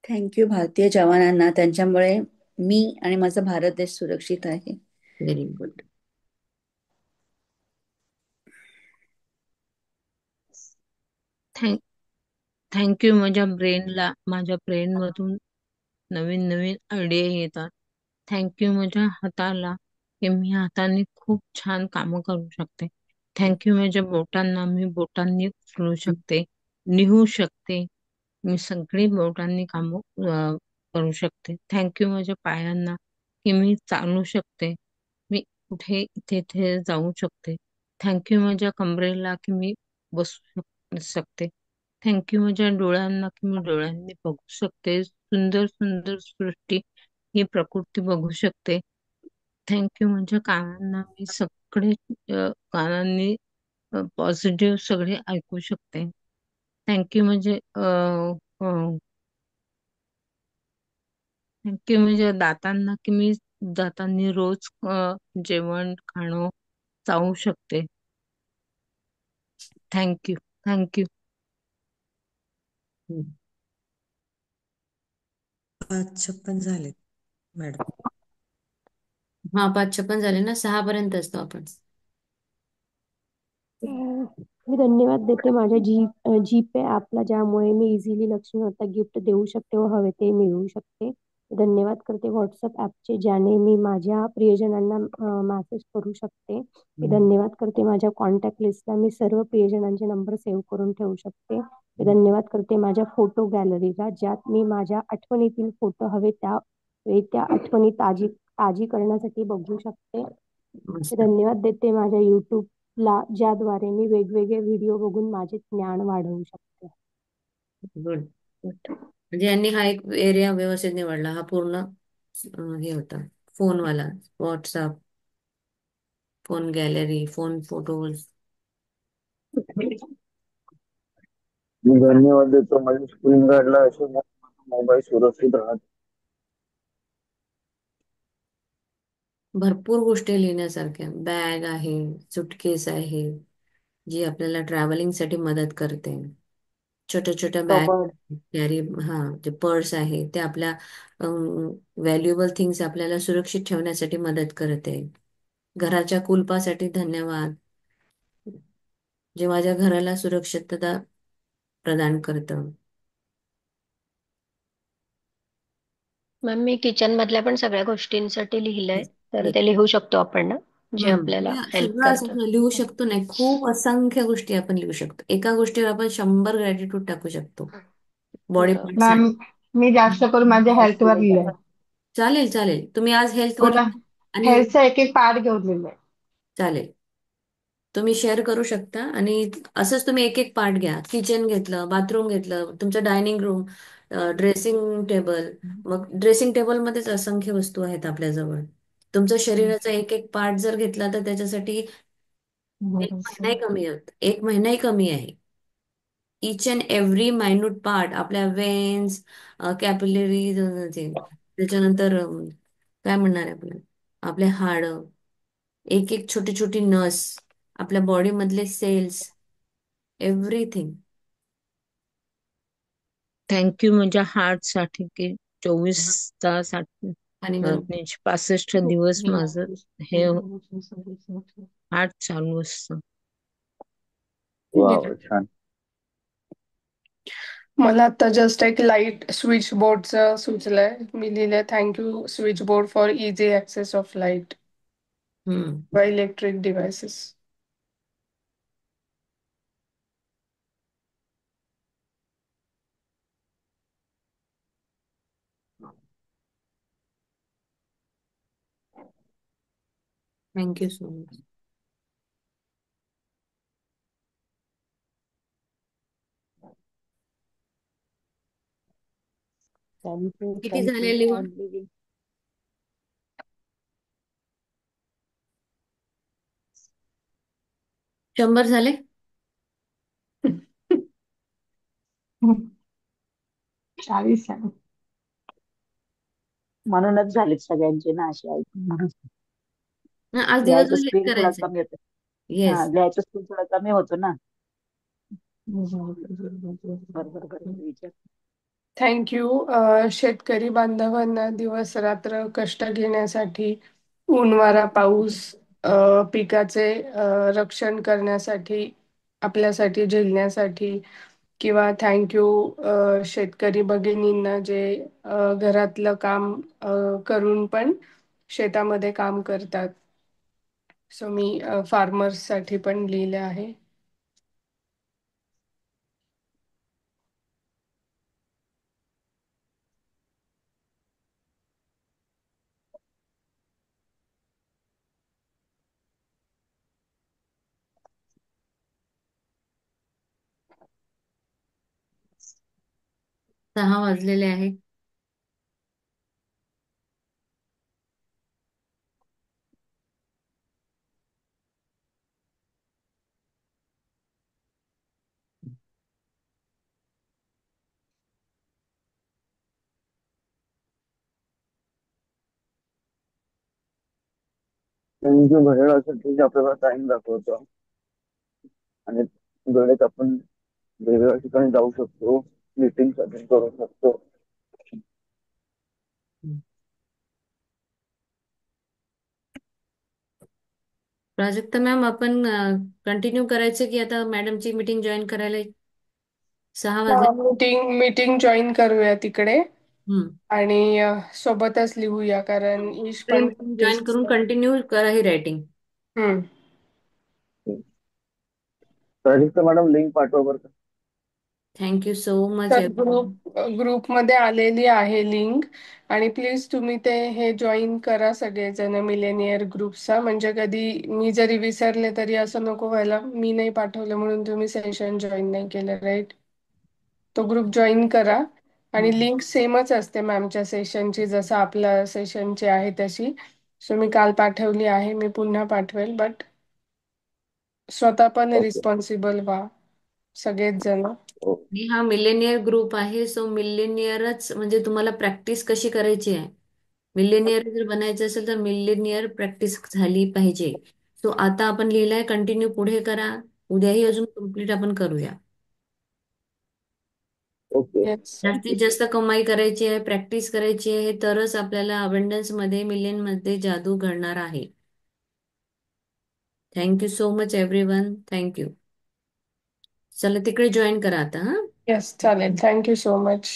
थँक्यू भारतीय जवानांना, त्यांच्यामुळे मी आणि माझा भारत देश सुरक्षित आहे. Very good. थँक्यू माझ्या ब्रेन मधून नवीन नवीन आयडिया येतात. थँक्यू माझ्या हाताला, की मी हाताने खूप छान कामं करू शकते. थँक्यू माझ्या बोटांना, मी बोटांनी उचलू शकते, लिहू शकते. मी सगळी बोटांनी कामं करू शकते. थँक्यू माझ्या पायांना, की मी चालू शकते, मी कुठे इथे इथे जाऊ शकते. थँक्यू माझ्या कमरेला, की मी बसू शकते. थँक्यू माझ्या डोळ्यांना, की मी डोळ्यांनी बघू शकते, सुंदर सुंदर सृष्टी, ही प्रकृती बघू शकते. थँक्यू माझ्या कानांना, मी सगळे कानांनी पॉझिटिव्ह सगळे ऐकू शकते. थँक्यू म्हणजे थँक्यू माझ्या दातांना की मी दातांनी रोज जेवण खाणं चावू शकते. थँक्यू. थँक्यू. 5:56 झालेत मॅडम. हा 5:56 झाले ना, 6 पर्यंत असतो आपण. मी धन्यवाद देते माझ्या जीपे ॲपला, ज्यामुळे मी इझिली लक्ष्मीवत्ता गिफ्ट देऊ शकते व हवे ते मिळवू शकते. धन्यवाद करते व्हॉट्सअप ॲपचे, ज्याने मी माझ्या प्रियजनांना मेसेज करू शकते. मी धन्यवाद करते माझ्या कॉन्टॅक्ट लिस्टला मी सर्व प्रियजनांचे नंबर सेव्ह करून ठेवू शकते. मी धन्यवाद करते माझ्या फोटो गॅलरीला, ज्यात मी माझ्या आठवणीतील फोटो हवे त्यावेळी त्या आठवणी ताजी करण्यासाठी बघू शकते. मी मस्त. धन्यवाद देते माझ्या ला, ज्याद्वारे मी वेगवेगळे व्हिडिओ बघून माझे ज्ञान वाढवू शकते. Good good. म्हणजे यांनी हा एक एरिया व्यवस्थित निवडला. हा पूर्ण हे होता फोनवाला, WhatsApp, phone gallery, phone photos. मी धन्यवाद देतो माझ्या स्क्रीन गार्डला, असे मोबाईल सुरक्षित राहत. भरपूर गोष्टी लिहिण्यासारख्या. बॅग आहे, सुटकेस आहे, जी आपल्याला ट्रॅव्हलिंग साठी मदत करते. छोट्या छोट्या बॅग कबड. कॅरी, हा जे पर्स आहे ते आपल्या व्हॅल्युएबल थिंग्स आपल्याला सुरक्षित ठेवण्यासाठी मदत करते. घराच्या कुलपासाठी धन्यवाद, जे माझ्या घराला सुरक्षितता प्रदान करतं. मॅम, मी किचन मधल्या पण सगळ्या गोष्टींसाठी लिहिलंय, Yes, तर yes. ते लिहू शकतो आपण ना, जे आपल्याला हेल्प सगळं करतं. असं लिहू शकतो नाही, खूप असंख्य गोष्टी आपण लिहू शकतो. एका गोष्टीवर आपण 100 ग्रॅटिट्यूड टाकू शकतो. बॉडी बरोबर. पार्ट मॅम, मी जास्त करून माझ्या हेल्थवर लिहिलंय. चालेल चालेल, तुम्ही आज हेल्थवर पूर्ण आणि हेल्थचा एक एक पार्ट घेऊन लिहिलंय. चालेल, तुम्ही शेअर करू शकता. आणि असंच तुम्ही एक एक पार्ट घ्या. किचन घेतलं, बाथरूम घेतलं, तुमचं डायनिंग रूम, ड्रेसिंग टेबल. मग ड्रेसिंग टेबल मध्येच असंख्य वस्तू आहेत आपल्याजवळ. तुमचं शरीराचा एक एक पार्ट जर घेतला तर त्याच्यासाठी एक महिनाही कमी होत, एक महिनाही कमी आहे. Each and every minute part, आपल्या वेन्स, कॅपिलरीज, त्याच्यानंतर काय म्हणणार आहे आपलं, आपले हाड, एक एक छोटी छोटी नस, आपल्या बॉडी मधले सेल्स, एव्हरीथिंग. थँक्यू माझ्या हार्टसाठी की 24 तास आणि गरम 365 दिवस माझं हे हार्ट चालू असतं. वा छान. मला आता जस्ट एक लाईट स्विच बोर्डचं सुचलंय. मी लिहिलंय, thank you switch board for easy access of light hmm. By electric devices. Thank you so much. Thank you किती थँक्यू झाले लिहून? For living. 100 झाले? 40 आहे. म्हणूनच झालेत सगळ्यांचे ना असे ऐकून, म्हणून आज लिहायचं दिवसभर हेच स्पीड थोडा करायचंय. कमी होतो. हा, येस. लिहायचं स्पीड थोडा कमी होतो ना. बरोबर बरोबर विचार. थँक्यू शेतकरी बांधवांना दिवस रात्र कष्ट घेण्यासाठी, ऊन वारा पाऊस पिकाचे रक्षण करण्यासाठी, आपल्यासाठी झेलण्यासाठी. किंवा थँक्यू शेतकरी भगिनींना, जे घरातलं काम करून पण शेतामध्ये काम करतात. सो मी फार्मर्स साठी पण लिहिले आहे. सहा वाजलेले आहे. थँक्यू घड्याळासाठी जे आपल्याला टाइम दाखवतो आणि वेळेत आपण वेगवेगळ्या ठिकाणी जाऊ शकतो, मीटिंग अटेंड करू शकतो. प्राजक्ता मॅम, आपण कंटिन्यू करायचं की आता मॅडमची मीटिंग जॉईन करायला 6 वाजले? मीटिंग जॉईन करूया तिकडे हम्म. आणि सोबतच लिहूया, कारण ईश पण जॉईन करून कंटिन्यू करा ही रायटिंग. हम्म. प्राजक्ता मॅडम लिंक पाठवा बरं का. Thank you so much. तर ग्रुपमध्ये आलेली आहे लिंक, आणि प्लीज तुम्ही ते हे जॉईन करा सगळेजण मिलेनियर ग्रुपचा, म्हणजे कधी मी जरी विसरले तरी असं नको व्हायला मी नाही पाठवलं म्हणून तुम्ही सेशन जॉईन नाही केलं, राईट? तो ग्रुप जॉईन करा, आणि लिंक सेमच असते मॅमच्या सेशनची, जसं आपल्या सेशनची आहे तशी. सो मी काल पाठवली आहे, मी पुन्हा पाठवेल, बट स्वतः पण ओके. रिस्पॉन्सिबल व्हा सगळेच जण. आणि हा मिलेनियर ग्रुप आहे, सो मिलेनियरच म्हणजे तुम्हाला प्रॅक्टिस कशी करायची आहे. मिलेनियर जर बनायचं असेल तर मिलेनियर प्रॅक्टिस झाली पाहिजे. सो आता आपण लिहिलंय, कंटिन्यू पुढे करा. उद्याही अजून कम्प्लीट आपण करूया. ओके. येस. जास्तीत जास्त कमाई करायची आहे, प्रॅक्टिस करायची आहे, तरच आपल्याला अबंडन्स मध्ये, मिलियन मध्ये जादू घडणार आहे. Thank you so much everyone. Thank you. चला तिकडे जॉईन करा आता. हा, येस, चालेल. Thank you so much.